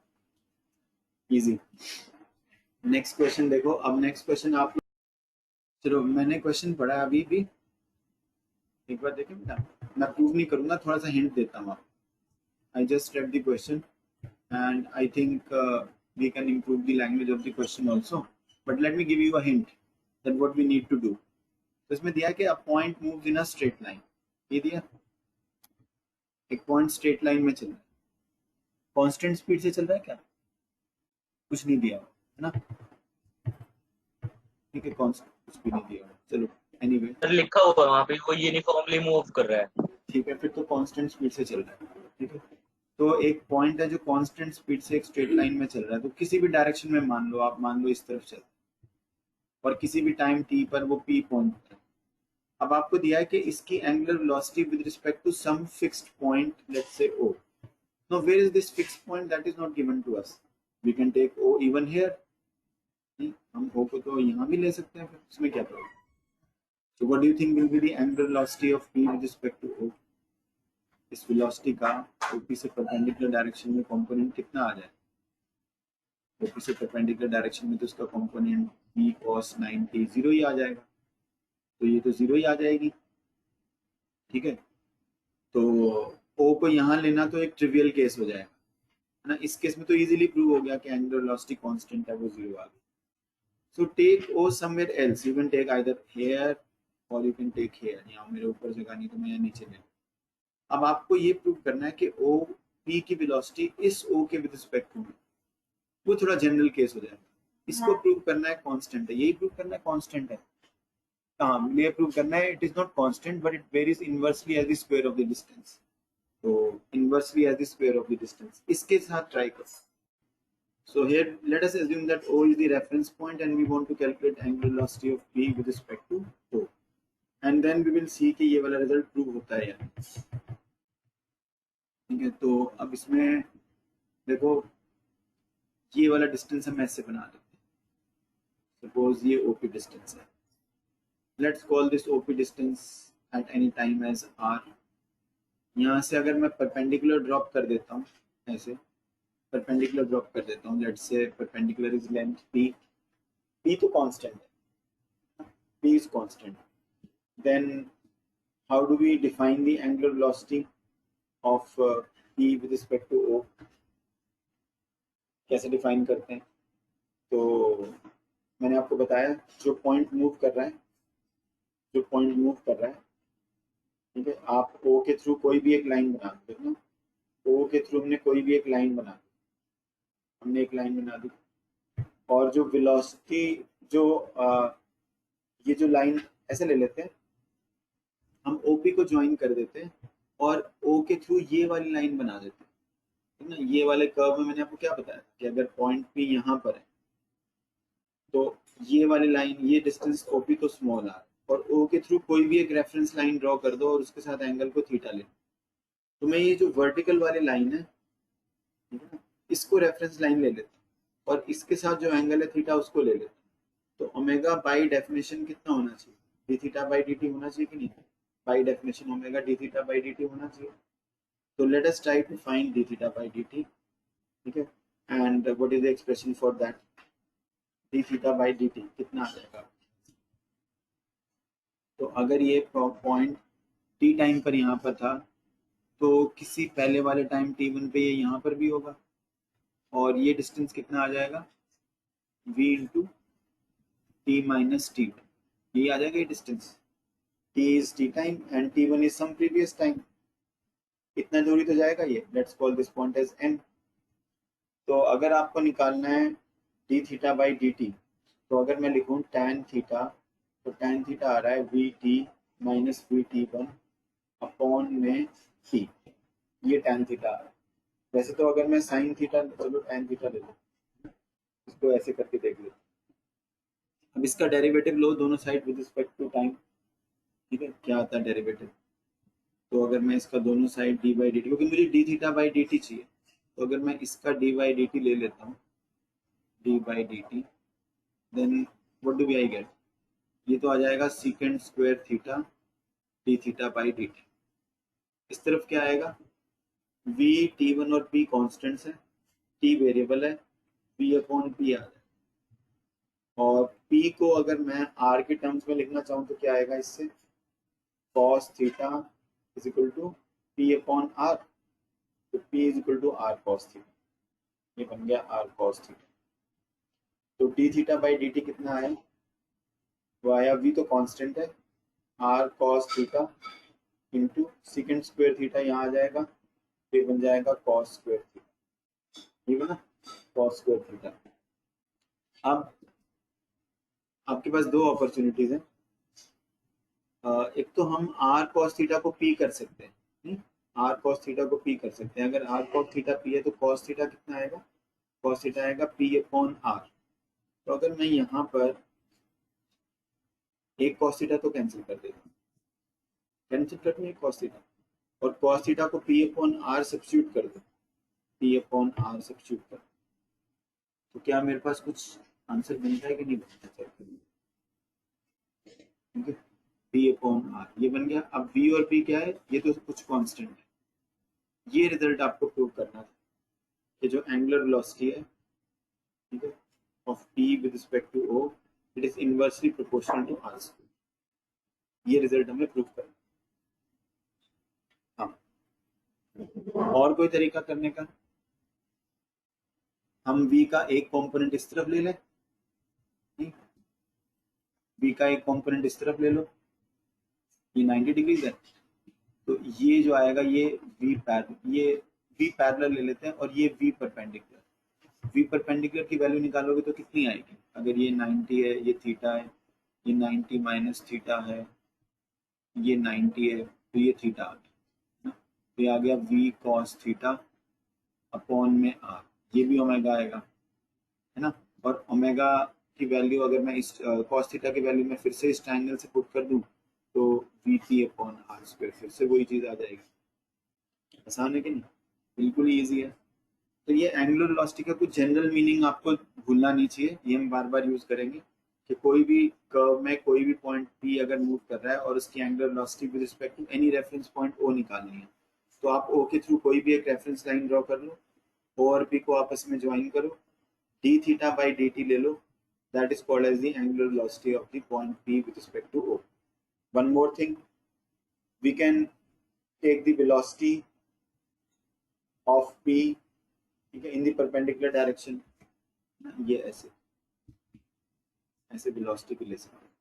इजी। नेक्स्ट क्वेश्चन देखो, अब नेक्स्ट क्वेश्चन आप, चलो मैंने क्वेश्चन पढ़ा है अभी भी, एक बार देखें बेटा, मैं प्रूव नहीं करूंगा, थोड़ा सा हिंट देता हूँ आपको। I just read the question and I think we can improve the language of the question also, but let me give you a hint that what we need to do। तो इसमें दिया कि a point moves in a straight line, ये दिया, एक point straight line में चल रहा है, कांस्टेंट स्पीड से चल रहा है क्या, कुछ नहीं दिया है ना, ठीक है, कांस्टेंट कुछ भी नहीं दिया, चलो एनीवे लिखा हुआ है वहाँ पे वो यूनिफॉर्मली मूव कर रहा है, ठीक है, फिर तो कांस्टेंट स्पीड से चल रहा है, ठीक है। तो एक पॉइंट है जो कांस्टेंट स्पीड से एक स्ट्रेट लाइन में चल रहा है, तो किसी भी डायरेक्शन में मान लो, आप मान लो इस तरफ चल, और किसी भी टाइम t पर वो p पॉइंट है। अब आपको दिया है कि इसकी angular velocity with respect to some fixed point, let's say o। Now where is this fixed point, that is not given to us, we can take o even here, हम o को तो यहाँ भी ले सकते हैं, फिर इसमें क्या problem. So what do you think will be the angular velocity of p with respect to o, इस वेलोसिटी का OP से परपेंडिकुलर डायरेक्शन में कंपोनेंट कितना आ जाए, OP से परपेंडिकुलर डायरेक्शन में तो उसका कंपोनेंट p cos 90 0 ही आ जाएगा, तो ये तो 0 ही आ जाएगी, ठीक है। तो O को यहाँ लेना तो एक ट्रिवियल केस हो जाएगा, है ना, इस केस में तो इजीली प्रूव हो गया कि एंगुलर वेलोसिटी कांस्टेंट है, वो 0 आ गई। So take O somewhere else, you can take either here और यू कैन टेक हियर, यहाँ मेरे ऊपर जगह नहीं तो मैं यहाँ नीचे ले। अब आपको ये प्रूव करना है कि O P की वेलोसिटी इस O के विद रिस्पेक्ट टू, वो थोड़ा जनरल केस हो जाएगा, इसको प्रूव करना है कांस्टेंट है, यही प्रूव करना है कांस्टेंट है, हाँ ये प्रूव करना है it is not constant but it varies inversely as the square of the distance, तो inversely as the square of the distance, इसके साथ ट्राई करो। So here let us assume that O is the reference point and we want to calculate angular velocity of P with respect to O, and then we will see कि ये वाला result prove होता है या नहीं, ठीक है। तो अब इसमें देखो, ये वाला डिस्टेंस हम ऐसे बना देते हैं, सपोज ये OP डिस्टेंस है, let's call this OP distance at any time as r। यहाँ से अगर मैं परपेंडिकुलर ड्रॉप कर देता हूँ, ऐसे परपेंडिकुलर ड्रॉप कर देता हूँ, let's say perpendicular is length p तो कांस्टेंट है, p is constant, then how do we define the angular velocity of p with respect to o, कैसे डिफाइन करते हैं। तो मैंने आपको बताया जो पॉइंट मूव कर रहा है, जो पॉइंट मूव कर रहा है, ठीक है, आप O के थ्रू कोई भी एक लाइन बना दो ना, O के थ्रू हमने कोई भी एक लाइन बना दी, हमने एक लाइन बना दी, और जो वेलोसिटी जो ये जो लाइन ऐसे ले लेते हैं, हम ओपी को ज्वाइन कर देते हैं और ओ के थ्रू ये वाली लाइन बना देते हैं, ठीक ना। ये वाले कर्व में मैंने आपको क्या बताया कि अगर पॉइंट पी यहाँ पर है तो ये वाली लाइन, ये डिस्टेंस ओपी तो स्मॉल आर, और ओ के थ्रू कोई भी एक रेफरेंस लाइन ड्रॉ कर दो और उसके साथ एंगल को थीटा ले। तो मैं ये जो वर्टिकल वाली लाइन है, ठीक है ना, इसको रेफरेंस लाइन ले लेता हूँ और इसके साथ जो एंगल है थीटा उसको ले लेता हूँ। तो ओमेगा बाई डेफिनेशन कितना होना चाहिए, d theta by D t होना चाहिए कि नहीं, by definition omega d theta by D t होना चाहिए। तो let us try to find d theta by D t, ठीक है। And what is the expression for that, d theta by D T कितना आ जाएगा। तो अगर ये पॉइंट टी टाइम पर यहाँ पर था तो किसी पहले वाले टाइम टी वन पे ये यहाँ पर भी होगा, और ये डिस्टेंस कितना आ जाएगा, v into T minus T one, ये आ जाएगा ये distance. t is t time and t1 is some previous time, इतना दूरी तो जाएगा ये, let's call this point as n। तो अगर आपको निकालना है d theta by D t, तो अगर मैं लिखूं tan थीटा, तो tan थीटा आ रहा है v t minus we t one upon में t, ये tan थीटा आ रहा है। वैसे तो अगर मैं sin थीटा, चलो tan थीटा ले लो, इसको ऐसे करके देख लो। अब इसका डेरिवेटिव लो दोनों side with respect to time, ठीक है, क्या आता है डेरिवेटिव। तो अगर मैं इसका दोनों side D by D T, क्योंकि मुझे D theta by D t चाहिए, तो अगर मैं इसका डी बाई डी टी ले लेता हूँ, d by D t, then what do we I get, ये तो आ जाएगा secant square theta D theta by D t. इस तरफ क्या आएगा, वी टी वन और पी कॉन्स्टेंट्स है, टी वेरिएबल है, पी अपॉन पी आ जाए। और पी को अगर मैं आर के टर्म्स में लिखना चाहूँ तो क्या आएगा इससे, cos theta is equal to P upon R, तो P is equal to R cos theta, ये बन गया आर कॉस थीटा। तो D theta by D T कितना आया, वो आया, वी तो कांस्टेंट है, R cos theta into second square theta यहाँ आ जाएगा, ये बन जाएगा कॉस स्क्वायर थीटा, ठीक है ना, कॉस स्क्वायर थीटा। अब आपके पास दो अपॉर्चुनिटीज हैं, एक तो हम आर कॉस थीटा को पी कर सकते हैं, आर कॉस थीटा को पी कर सकते हैं। अगर आर कॉस थीटा पी है तो कॉस थीटा कितना आएगा, कॉस थीटा आएगा पी अपॉन आर। तो अगर मैं यहाँ पर एक कॉस थीटा तो कैंसिल कर देता हूँ, कैंसिल कर दूँ एक कॉस थीटा, और कॉस थीटा को पी अपॉन आर सब्स्टिट्यूट कर दो, पी अपॉन आर सब्स्टिट्यूट कर, तो क्या मेरे पास कुछ आंसर बनता है कि नहीं बनता, चेक करिए, ठीक है, पी अपॉन आर ये बन गया। अब वी और पी क्या है, ये तो कुछ कांस्टेंट है, ये रिजल्ट आपको प्रूव करना था कि जो एंगुलर वेलोसिटी है, ठीक है, of p with respect to o, it is inversely proportional to r square, ये रिजल्ट हमें प्रूव करना। हाँ, और कोई तरीका करने का, हम v का एक कंपोनेंट इस तरफ ले लें, v का एक कंपोनेंट इस तरफ ले लो, ये 90 डिग्रीज है, तो ये जो आएगा ये ये v पैरेलल ले लेते हैं, और ये v परपेंडिकुलर, v परपेंडिकुलर की वैल्यू निकालोगे तो कितनी आएगी, अगर ये 90 है, ये थीटा है, ये 90 माइनस थीटा है, ये 90 है, तो ये थीटा आ गया, तो ये आ गया v cos थीटा अपॉन में r, ये भी ओमेगा आएगा, है ना। और ओमेगा की वैल्यू अगर मैं इस cos थीटा की वैल्यू में फिर से इस ट्रायंगल से पुट कर दूं तो vt अपॉन r स्क्वायर, फिर से वही चीज आ जाएगी। आसान है कि नहीं, बिल्कुल ही ईजी है। तो ये एंगुलर वेलोसिटी का कुछ जनरल मीनिंग आपको भूलना नहीं चाहिए, ये हम बार बार यूज करेंगे कि कोई भी कर्व में कोई भी पॉइंट P अगर मूव कर रहा है और उसकी angular velocity with respect to any reference point O निकालनी है, तो आप O के थ्रू कोई भी एक रेफरेंस लाइन ड्रॉ कर लो, O और P को आपस में ज्वाइन करो, d थीटा बाई dt ले लो, that is called as the angular velocity of the point P with respect to O. One more thing, we can take the velocity of P, ठीक है, in the perpendicular direction, ये ऐसे ऐसे velocity भी ले सकते हैं,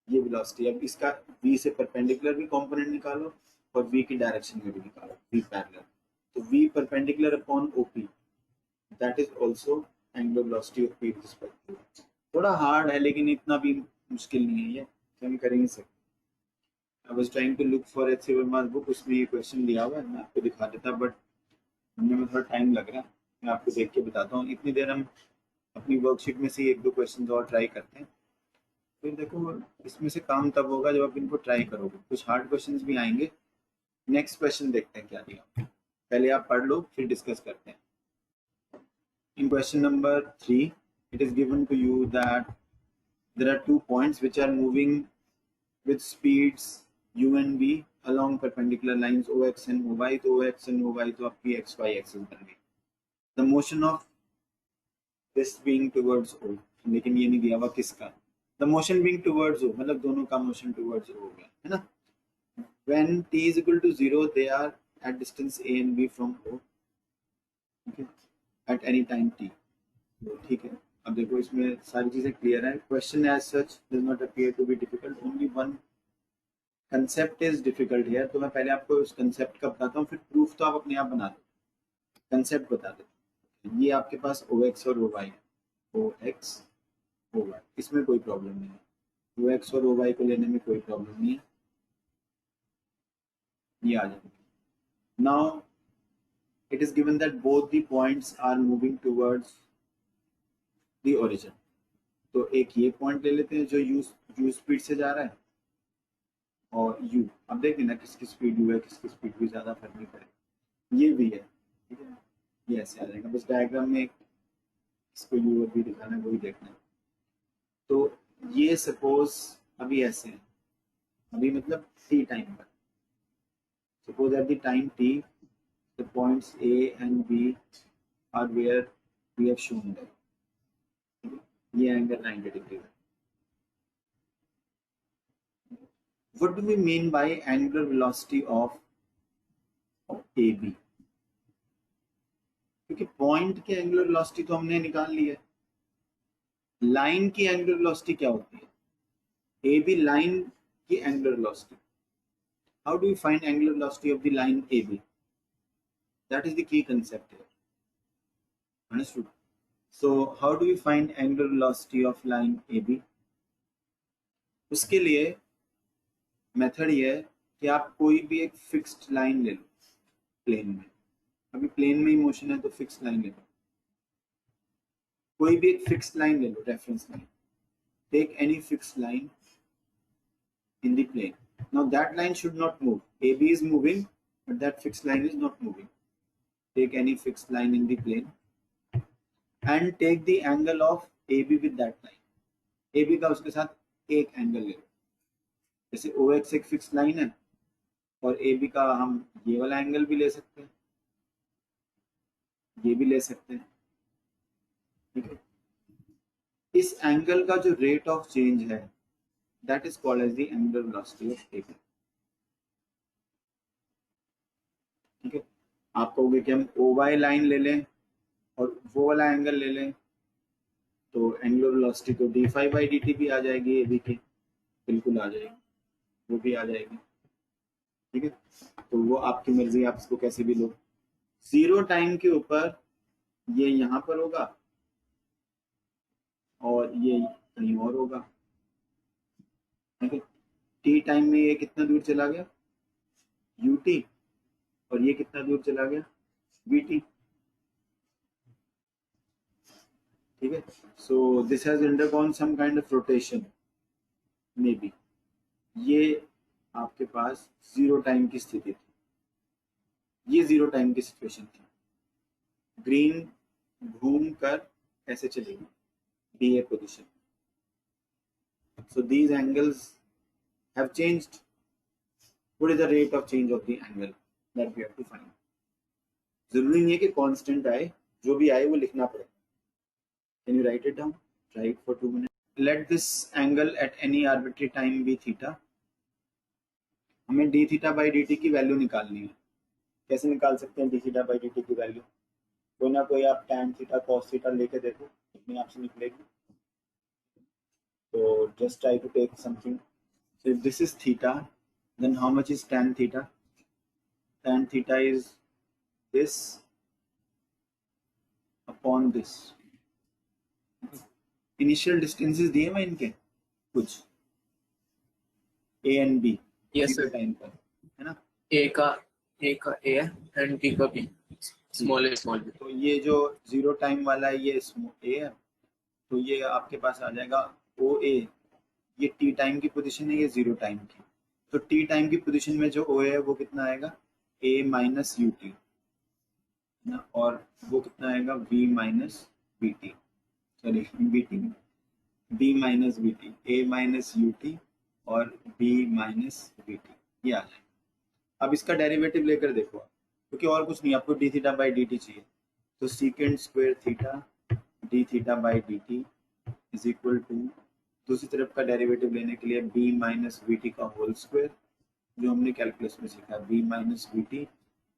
ये वेलोसिटी। अब इसका v से परपेंडिकुलर भी कंपोनेंट निकालो और v की डायरेक्शन में भी निकालो, v पैरेलल, तो v perpendicular upon OP, that is also angular velocity of P with respect to, थोड़ा हार्ड है लेकिन इतना भी मुश्किल नहीं है ये, हम कर ही सकते। I was trying to look for H C Verma's book, उसमें ये क्वेश्चन दिया हुआ है, मैं आपको दिखा देता बट हमने में थोड़ा टाइम लग रहा है, मैं आपको देख के बताता हूँ। इतनी देर हम अपनी वर्कशीट में से एक दो क्वेश्चन और ट्राई करते हैं, फिर देखो इसमें से काम तब होगा जब आप इनको ट्राई करोगे। कुछ हार्ड क्वेश्चंस भी आएंगे। नेक्स्ट क्वेश्चन देखते हैं क्या दिया, पहले आप पढ़ लो फिर डिस्कस करते हैं। In question number 3, it is given to you that there are 2 points which are moving with speeds u and v along perpendicular lines ox and oy, तो ox and oy तो आपकी xy axis बन गई। The motion of this being towards o, लेकिन ये नहीं दिया हुआ किसका। The motion being towards o मतलब दोनों का motion towards o हो गया है ना। When t is equal to 0 they are at distance a and b from o, okay, at any time t, ठीक है। अब देखो इसमें सारी चीजें क्लियर है। Question as such does not appear to be difficult, only one concept is difficult here. तो मैं पहले आपको उस कंसेप्ट का बताता हूँ, फिर प्रूफ तो आप अपने आप बना दो। कंसेप्ट बता दो, ये आपके पास ओ एक्स और ओ वाई है, ओ एक्स ओ वाई, इसमें कोई प्रॉब्लम नहीं है। ओ एक्स और ओ वाई को लेने में कोई प्रॉब्लम नहीं है, ये आ जाएगा। Now it is given that both the points are moving towards the origin. तो एक ये पॉइंट ले लेते हैं जो यू स्पीड से जा रहा है, और यू अब देख लेना किसकी स्पीड यू है किसकी स्पीड भी, ज़्यादा फर्क नहीं पड़ेगा। ये भी है, ठीक है, ये ऐसे आ जाएगा। बस डायग्राम में इसको यू और भी दिखाना है, वही देखना है। तो ये सपोज अभी ऐसे है, अभी मतलब टी टाइम पर, suppose at the time t the points A and B are where we have shown that, ये एंगल 90 डिग्री है। What do we mean by angular velocity of AB? क्योंकि पॉइंट की एंगुलर वेलोसिटी तो हमने निकाल ली है, line की angular velocity क्या होती है, AB लाइन की angular velocity. How do we find angular velocity of the line AB? That is the key concept here. Understood? So how do we find angular velocity of line AB? उसके लिए method ये है कि आप कोई भी एक फिक्स्ड लाइन ले लो प्लेन में, अभी प्लेन में ही मोशन है तो फिक्स लाइन ले लो, कोई भी एक फिक्स लाइन ले लो, reference line, take any fix line in the plane. Now that line should not move. AB is moving, but that fixed line is not moving. Take any fixed line in the plane and take the angle of AB with that line. AB का उसके साथ एक angle ले लो, जैसे OX एक fix line है और AB का हम ये वाला एंगल भी ले सकते हैं, ये भी ले सकते हैं, ठीक है। इस एंगल का जो रेट ऑफ चेंज है that is called as the angular velocity of AB, ठीक है। आप कहोगे कि हम OY लाइन ले लें और वो वाला एंगल ले लें तो एंगुलर वेलोसिटी तो d∅/dt भी आ जाएगी AB की, बिल्कुल आ जाएगी, वो भी आ जाएगी, ठीक है। तो वो आपकी मर्जी, आप इसको कैसे भी लो। जीरो टाइम के ऊपर ये यहाँ पर होगा और ये कहीं और होगा, ठीक है। टी टाइम में ये कितना दूर चला गया ut, और ये कितना दूर चला गया vt, ठीक है। So this has undergone some kind of rotation maybe, ये आपके पास जीरो टाइम की स्थिति थी, ये जीरो टाइम की सिचुएशन थी। ग्रीन घूम कर ऐसे चलेगी D A position, so these angles have changed. What is the rate of change of the angle that we have to find? जरूरी नहीं है कि कांस्टेंट आए, जो भी आए वो लिखना पड़ेगा। Can you write it down? Try it for 2 minutes. Let this angle at any arbitrary time be theta. हमें d theta by dt की वैल्यू निकालनी है। कैसे निकाल सकते हैं d theta by dt की वैल्यू? कोई ना कोई आप tan theta cos theta लेके देखो, अपने आप से निकलेगी। So just try to take something. So if this is theta, then how much is tan theta? Tan theta is this upon this, initial distances दिए मैं इनके कुछ A and B yes zero sir, time पर, है ना? A का A है and B का B, small a small b. तो ये जो जीरो टाइम वाला है ये ए है, तो ये आपके पास आ जाएगा ओ ए, ये टी टाइम की पोजीशन है, ये जीरो टाइम की। तो टी टाइम की पोजीशन में जो ओ है वो कितना आएगा, ए माइनस यू टी ना, और वो कितना आएगा v minus B t, sorry b T, B minus B t, A minus you t और बी माइनस बी टी, ये आ जाएगा। अब इसका डेरिवेटिव लेकर देखो आप, क्योंकि और कुछ नहीं, आपको d theta by D t चाहिए, तो सीकेंड square theta D theta by D T is equal to, दूसरी तरफ का डेरिवेटिव लेने के लिए बी माइनस वी टी का होल स्क्वायर, जो हमने कैलकुलस में सीखा, b minus we t,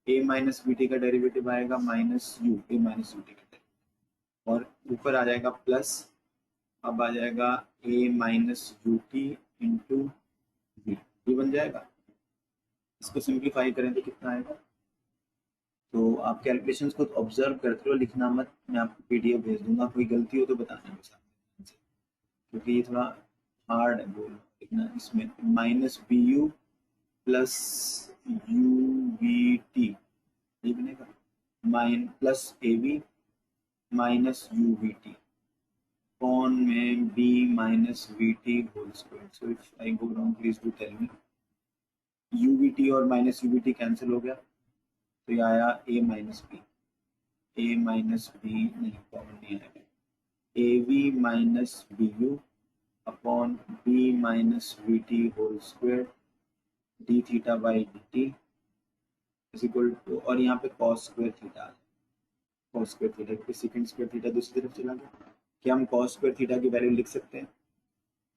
A minus we t का डेरिवेटिव आएगा minus u, a minus U T का डेरिवेटिव, और ऊपर आ जाएगा प्लस, अब आ जाएगा a minus U T into B, ये बन जाएगा। इसको सिंप्लीफाई करें तो कितना आएगा, तो आप कैलकुलेशंस को ऑब्जर्व करते रहो, लिखना मत, मैं आपको पीडीएफ भेज दूंगा, कोई गलती हो तो बताना मेरे साथ, क्योंकि ये थोड़ा हार्ड है बोल लिखना। इसमें minus B U plus U V T, ये बनेगा minus plus A B minus U V T कौन में B minus we T whole square. So if I go wrong please do tell me, U V T और minus U V T cancel हो गया, तो ये आया ए minus B, A minus B नहीं common नहीं आएगा, A V minus B U upon B minus we T whole square d theta by D T is equal to, और यहाँ पे कॉस स्क्वायर थीटा आ जाए, कॉस स्क्वायर थीटा, क्योंकि second square theta दूसरी तरफ चला गया। क्या हम कॉस स्क्वायर थीटा की वैल्यू लिख सकते हैं?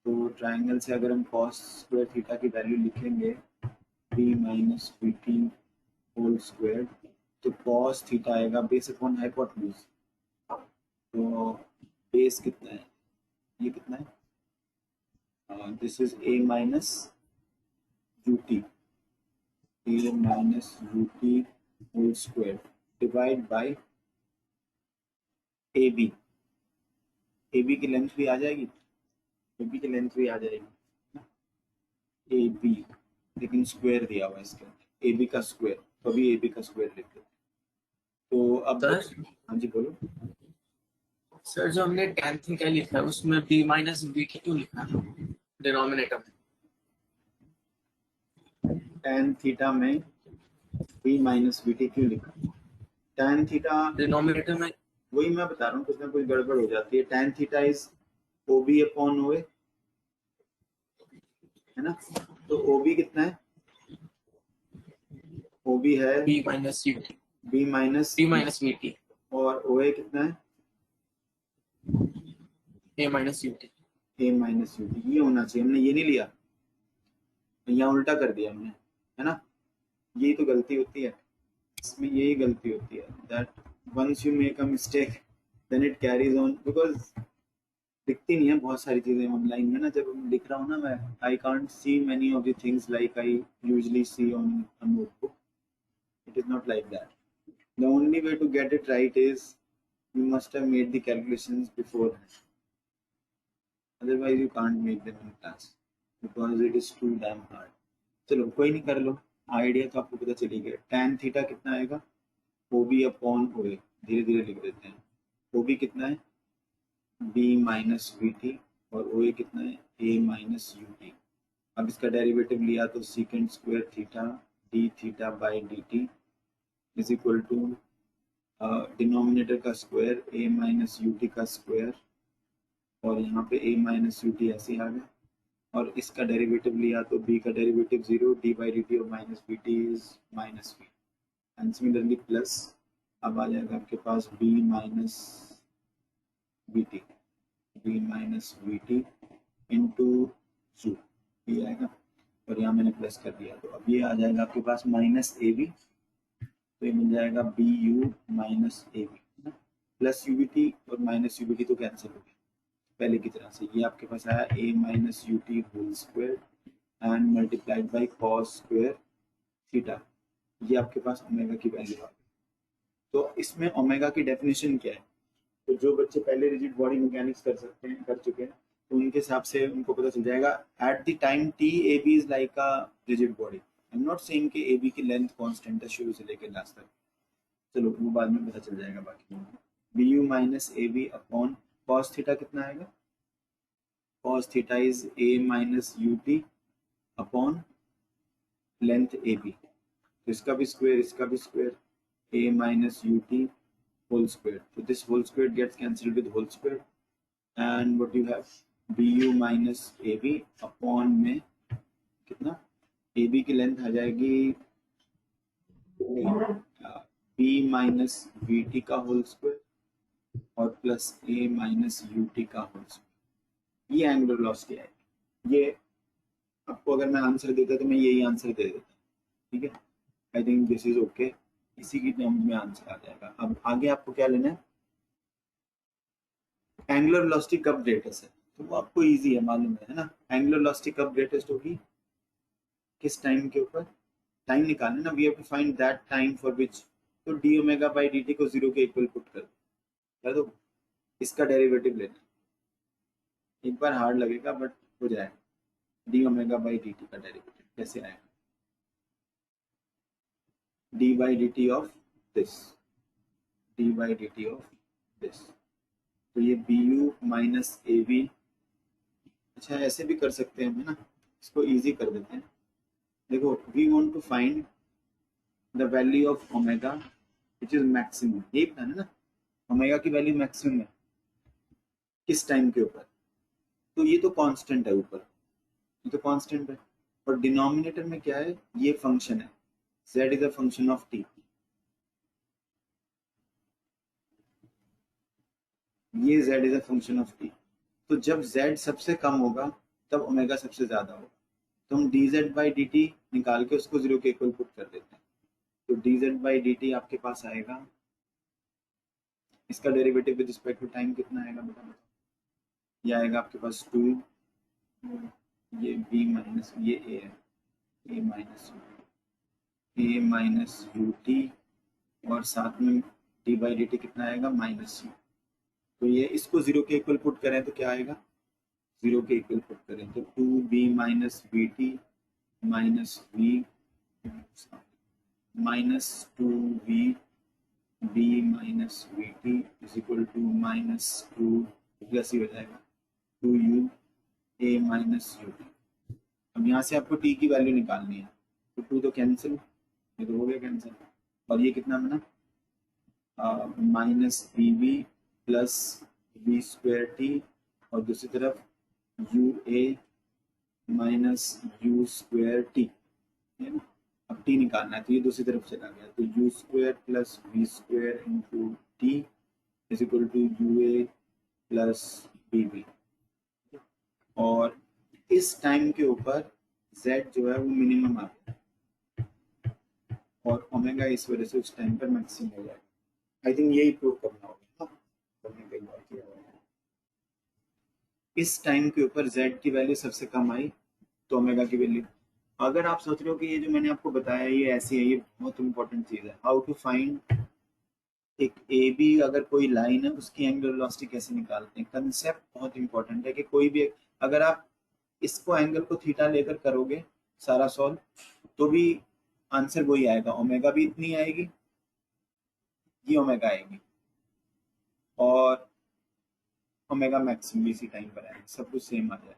तो ट्राइंगल से अगर हम कॉस स्क्वायर थीटा की वैल्यू लिखेंगे b minus we T whole square, तो कॉस थीटा आएगा बेस अपॉन हाइपोटेन्यूज, तो बेस कितना है, ये कितना है, this is a minus U T, A minus you t whole square divide by A B, A B की लेंथ भी आ जाएगी, ए बी की लेंथ भी आ जाएगी, ए बी, लेकिन स्क्वायर दिया हुआ है इसके अंदर, ए बी का स्क्वायर, तो अभी ए बी का स्क्वायर लिख देते हैं। तो अब सर, हाँ जी बोलो। सर जो हमने tan थीटा लिखा है उसमें b माइनस बी टी क्यों लिखा है डिनोमिनेटर में? tan थीटा में b माइनस बी टी क्यों लिखा? tan थीटा डिनोमिनेटर में वही मैं बता रहा हूँ, कुछ ना कुछ गड़बड़ हो जाती है। tan theta is O B upon O A, है ना? तो ओ बी कितना है, ओ बी है b minus you T, b minus B T, और ओ ए कितना है, a minus U T. A minus you T, ये होना चाहिए, हमने ये नहीं लिया, यहाँ उल्टा कर दिया हमने, है ना? यही तो गलती होती है इसमें, यही गलती होती है, that once you make a mistake then it carries on, because दिखती नहीं है बहुत सारी चीजें ऑनलाइन में ना, जब मैं लिख रहा हूँ ना, मैं I can't see many of the things like I usually see on a notebook, it is not like that. The only way to get it right is you must have made the calculations beforehand, otherwise you can't make them in class because it is too damn hard। चलो कोई नहीं, कर लो, idea तो आपको पता चली गया। tan theta कितना आएगा, ओ बी अपॉन ओ ए, धीरे धीरे लिख देते हैं, ओ बी कितना है b माइनस वी टी, और ओ ए कितना है a माइनस यू टी। अब इसका डेरिवेटिव लिया तो सीकेंड square theta D theta by D T is equal to denominator का square a minus U T का स्क्वायर, और यहाँ पे a माइनस यू टी ऐसे आ गया, और इसका डेरिवेटिव लिया तो b का derivative 0, d by D T और minus B T is minus B, and similarly plus, अब आ जाएगा आपके पास b minus B T, B minus we T into U, ये आएगा, और यहाँ मैंने प्लस कर दिया, तो अब ये आ जाएगा आपके पास माइनस ए बी, तो ये मिल जाएगा b u minus a b, plus u b T और माइनस यू बी टी तो कैंसिल हो गया पहले की तरह से। ये आपके पास आया ए minus you t whole square and multiplied by cos square theta, ये आपके पास ओमेगा की वैल्यू आ गई। तो इसमें ओमेगा की डेफिनेशन क्या है, तो जो बच्चे पहले रिजिड बॉडी मैकेनिक्स कर सकते हैं, कर चुके हैं, तो उनके हिसाब से उनको पता चल जाएगा at the time t A B is like a rigid body. I am not saying कि ए बी की लेंथ कांस्टेंट है शुरू से लेकर लास्ट तक, चलो वो बाद में पता चल जाएगा। बाकी b u minus a b upon cos theta कितना आएगा, cos theta is a minus you t upon length A B, तो इसका भी स्क्वायर इसका भी square, a minus ut whole square, so this whole square gets cancelled with whole square, and what you have bu minus ab upon में कितना, ab की length आ जाएगी b minus vt का होल स्क्वायर और plus a minus ut का whole square. ये angular velocity है। ये आपको अगर मैं आंसर देता तो मैं यही आंसर दे देता, ठीक है। I think this is okay, इसी की टर्म्स में आंसर आ जाएगा। अब आगे आपको क्या लेना है, एंगुलर वेलोसिटी कब ग्रेटेस्ट है, तो वो आपको इजी है, मालूम है ना। एंगुलर वेलोसिटी कब ग्रेटेस्ट होगी, किस टाइम के ऊपर, टाइम निकालना ना, we have to find that time for which, तो d omega by D t को जीरो के इक्वल पुट कर दो, इसका डेरिवेटिव लेना, एक बार हार्ड लगेगा बट हो जाएगा। D omega by D T का डेरिवेटिव कैसे आएगा, d by dt of this, d by dt of this, तो ये bu माइनस ए बी, अच्छा ऐसे भी कर सकते हैं ना, इसको इजी कर देते हैं। देखो we want to find the value of omega which is maximum, यही बताना ना, ओमेगा की वैल्यू मैक्सिमम है किस टाइम के ऊपर, तो ये तो कांस्टेंट है ऊपर, ये तो कांस्टेंट है, और डिनोमिनेटर में क्या है, ये फंक्शन है z is a function of t, ये z is a function of t, तो जब z सबसे कम होगा तब ओमेगा सबसे ज्यादा होगा, तो हम dz by dt निकाल के उसको जीरो के इक्वल पुट कर देते हैं, तो dz by dt आपके पास आएगा, इसका derivative with respect to time कितना आएगा बता, ये आएगा आपके पास 2, ये b माइनस ये a है, a minus a minus you t, और साथ में डी बाई डी टी कितना आएगा माइनस यू, तो ये इसको जीरो के इक्वल पुट करें तो क्या आएगा, जीरो के इक्वल पुट करें तो 2b minus we t minus v minus 2v b minus we t is equal to minus 2 plus ही हो जाएगा 2u a minus U T. अब यहाँ से आपको t की वैल्यू निकालनी है, तो 2 तो कैंसिल, ये तो हो गया कैंसिल, और ये कितना बना minus b b plus b square t, और दूसरी तरफ u a minus u square t, है ना। अब टी निकालना है तो ये दूसरी तरफ चला गया, तो u square plus v square into t is equal to u a plus b b, और इस टाइम के ऊपर z जो है वो मिनिमम आ गया और ओमेगा इस वजह से उस टाइम पर मैक्सिमम हो जाएगा। आई थिंक यही प्रूव करना होगा, इस टाइम के ऊपर z की वैल्यू सबसे कम आई तो ओमेगा की वैल्यू, अगर आप सोच रहे हो कि ये जो मैंने आपको बताया ये ऐसी है, ये बहुत इंपॉर्टेंट चीज है, हाउ टू फाइंड एक ए बी अगर कोई लाइन है उसकी एंगुलर वेलोसिटी कैसे निकालते हैं, कंसेप्ट बहुत इंपॉर्टेंट है कि कोई भी अगर आप इसको एंगल को थीटा लेकर करोगे सारा सॉल्व तो भी आंसर वही आएगा, ओमेगा भी इतनी आएगी, ये ओमेगा आएगी, और ओमेगा मैक्सिमम इसी टाइम पर आएगा, सब कुछ सेम आ जाएगा।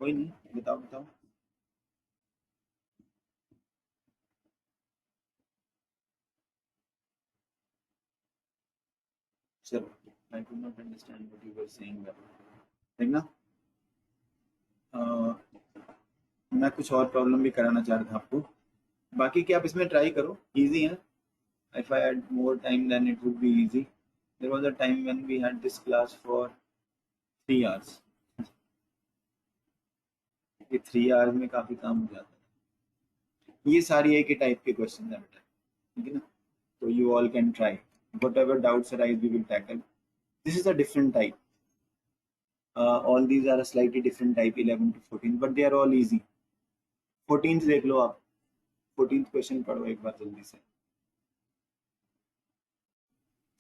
कोई नहीं, बताओ बताओ। चलो, I could not understand what you were saying. देखना, मैं कुछ और प्रॉब्लम भी कराना चाह रहा था आपको, बाकी कि आप इसमें ट्राई करो, इजी है। If I had more time then it would be easy. There was a time when we had this class for 3 hours. ये 3 hours में काफी काम हो जाता है। ये सारी एक ही टाइप के क्वेश्चन है बेटा, ठीक है ना, तो you all can try. Whatever doubts arise we will tackle. This is a different type. All these are a slightly different type, 11 to 14, but they are all easy. 14 देख लो आप, 14th क्वेश्चन पढ़ो एक बार जल्दी से.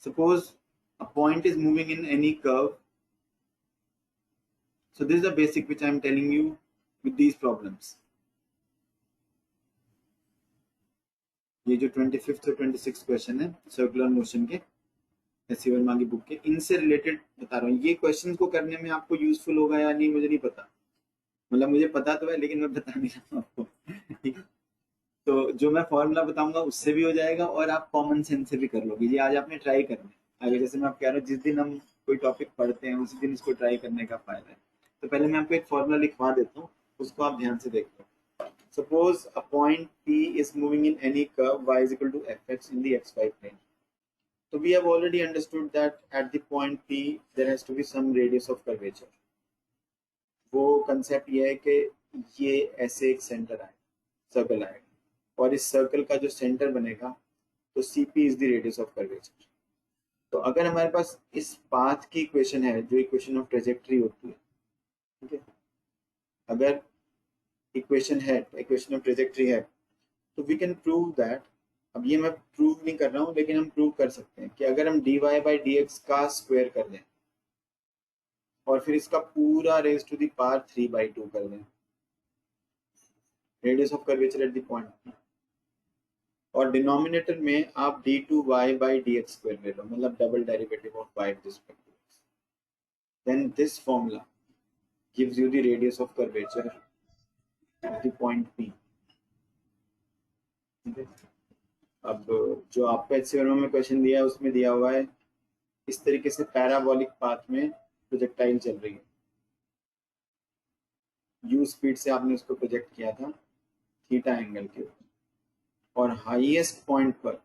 Suppose a point is moving in any curve. So this is the basic which I am telling you with these problems. ये जो 25th और 26th question है सर्कुलर मोशन के एससी वर्मा की बुक के, इनसे रिलेटेड बता रहा हूँ. ये क्वेश्चन को करने में आपको यूजफुल होगा या नहीं मुझे नहीं पता, मतलब मुझे पता तो है लेकिन मैं बता नहीं रहा हूँ आपको. ठीक है, तो जो मैं फॉर्मूला बताऊंगा उससे भी हो जाएगा और आप कॉमन सेंस से भी कर लोगे. ये आज आपने ट्राई करना है. आगे जैसे मैं आप कह रहा हूँ जिस दिन हम कोई टॉपिक पढ़ते हैं उसी दिन इसको ट्राई करने का फायदा है. तो पहले मैं आपको एक फॉर्मूला लिखवा देता हूँ, उसको आप ध्यान से देख लो. Suppose a point P is moving in any curve y is equal to fx in the xy plane. So we have already understood that at the point P there has to be some radius of curvature. वो concept ये है कि ये ऐसे एक centre आए, circle आएगा, और इस सर्कल का जो सेंटर बनेगा तो CP is the radius of curvature. तो अगर हमारे पास इस पाथ की इक्वेशन है जो इक्वेशन ऑफ ट्रेजेक्टरी होती है, ठीक है, अगर इक्वेशन है, इक्वेशन ऑफ ट्रेजेक्टरी है, तो वी कैन प्रूव दैट. अब ये मैं प्रूव नहीं कर रहा हूँ लेकिन हम प्रूव कर सकते हैं कि अगर हम dy by dx का स्क्वायर कर दें और फिर इसका पूरा रेज टू द पावर 3/2 कर दें, radius of curvature at the point, और डिनोमिनेटर में आप d2y by dx स्क्वायर ले लो, मतलब double derivative of y with respect to x, then this formula gives you the radius of curvature at the point P. अब जो आपको HC Verma में क्वेश्चन दिया है उसमें दिया हुआ है इस तरीके से पैराबोलिक पाथ में प्रोजेक्टाइल चल रही है, u स्पीड से आपने उसको प्रोजेक्ट किया था थीटा एंगल के ऊपर, और हाईएस्ट पॉइंट पर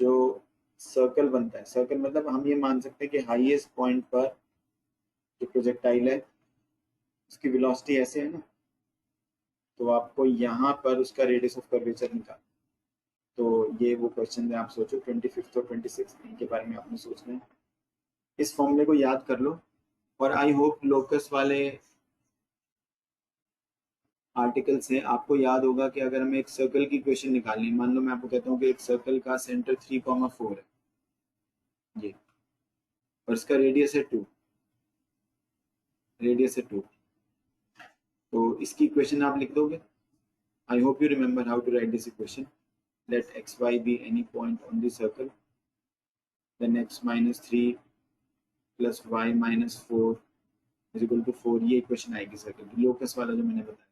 जो सर्कल बनता है, सर्कल मतलब हम ये मान सकते हैं कि हाईएस्ट पॉइंट पर जो प्रोजेक्टाइल है उसकी वेलोसिटी ऐसे है ना, तो आपको यहाँ पर उसका रेडियस ऑफ कर्वेचर निकाल. तो ये वो क्वेश्चन है, आप सोचो 25th और 26th इनके बारे में आपने सोचना है. इस फॉर्मूले को याद कर लो, और आई होप लोकस वाले आर्टिकल से आपको याद होगा कि अगर हमें एक सर्कल की इक्वेशन निकालनी, मान लो मैं आपको कहता हूँ कि एक सर्कल का सेंटर 3,4 है ये, और इसका रेडियस है 2, रेडियस है 2, तो इसकी इक्वेशन आप लिख दोगे. I hope you remember how to write this equation. Let xy be any point on the circle, then x minus 3 plus y minus 4 is equal to 4. ये इक्वेशन आएगी सर्कल की, लोकस वाला जो मैंने बताया.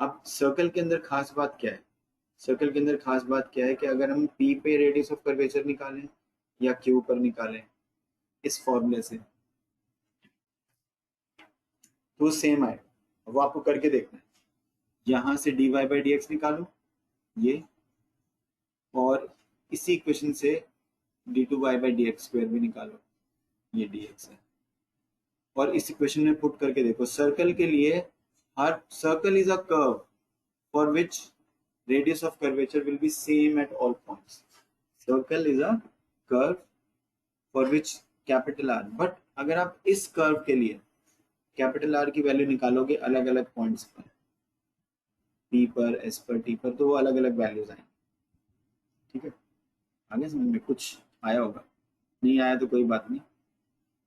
अब सर्कल के अंदर खास बात क्या है, सर्कल के अंदर खास बात क्या है कि अगर हम P पे रेडियस ऑफ कर्वेचर निकालें या Q पर निकालें इस फॉर्मूले से, तो सेम आएगा. वो आपको करके देखना है. यहाँ से dy by dx निकालो ये, और इसी इक्वेशन से d2y by dx स्क्वायर भी निकालो, ये dx है, और इस इक्वेशन में पुट करके देखो. सर्कल के लिए हर circle is a curve for which radius of curvature will be same at all points. Circle is a curve for which capital R, but अगर आप इस कर्व के लिए कैपिटल R की वैल्यू निकालोगे अलग अलग पॉइंट्स पर, P पर, S पर, T पर, तो वो अलग अलग वैल्यूज आएंगे. ठीक है, आगे समझ में कुछ आया होगा, नहीं आया तो कोई बात नहीं.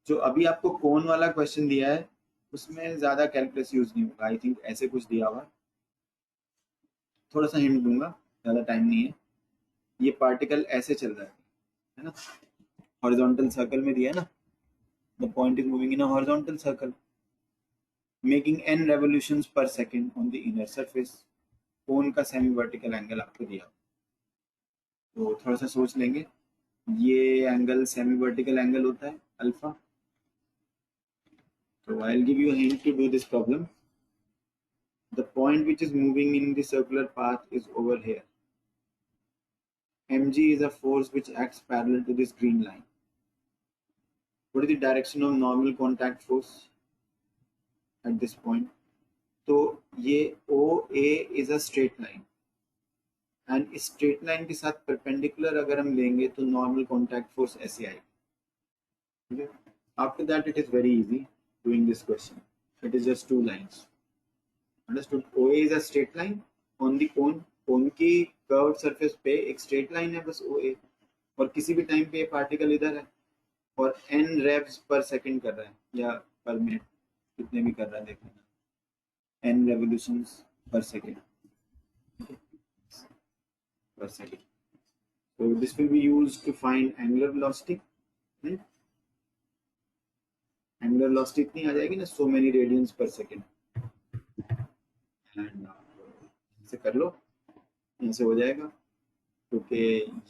जो अभी आपको कोन वाला क्वेश्चन दिया है उसमें ज्यादा कैलकुलस यूज नहीं होगा. आई थिंक ऐसे कुछ दिया हुआ, थोड़ा सा हिंट दूंगा, ज्यादा टाइम नहीं है. ये पार्टिकल ऐसे चल रहा है ना, हॉरिजॉन्टल सर्कल में दिया है ना, the point is moving in a horizontal circle making n revolutions per second on the inner surface. Cone का सेमी वर्टिकल एंगल आपको दिया, तो थोड़ा सा सोच लेंगे. ये एंगल सेमी वर्टिकल एंगल होता है alpha. So I'll give you a hint to do this problem. The point which is moving in the circular path is over here. mg is a force which acts parallel to this green line. What is the direction of normal contact force at this point? तो ये OA is a straight line, and इस straight line के साथ perpendicular अगर हम लेंगे तो normal contact force ऐसे आएगी. Okay? After that it is very easy doing this question. It is just two lines. Understood? OA is a straight line on the cone, cone की curved surface पे एक straight line है बस ओ ए, और किसी भी टाइम पे पार्टिकल इधर है और n रेव्स पर सेकंड कर रहा है या पर मिनट, कितने भी कर रहा है देख लेना, n revolutions per second per second. So this will be used to find angular velocity. Angular velocity इतनी आ जाएगी ना, so many radians per second. And इसे कर लो, यहाँ से हो जाएगा, क्योंकि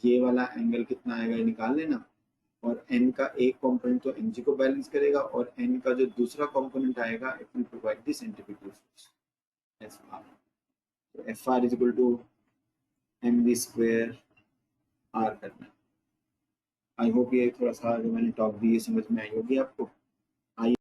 ये वाला एंगल कितना आएगा ये निकाल लेना, और n का एक कंपोनेंट तो mg को बैलेंस करेगा और n का जो दूसरा कंपोनेंट आएगा it will provide the centrifugal force Fr. तो Fr is equal to mv square r करना। आई होप ये थोड़ा सा जो मैंने टॉक दी है समझ में आई होगी आपको।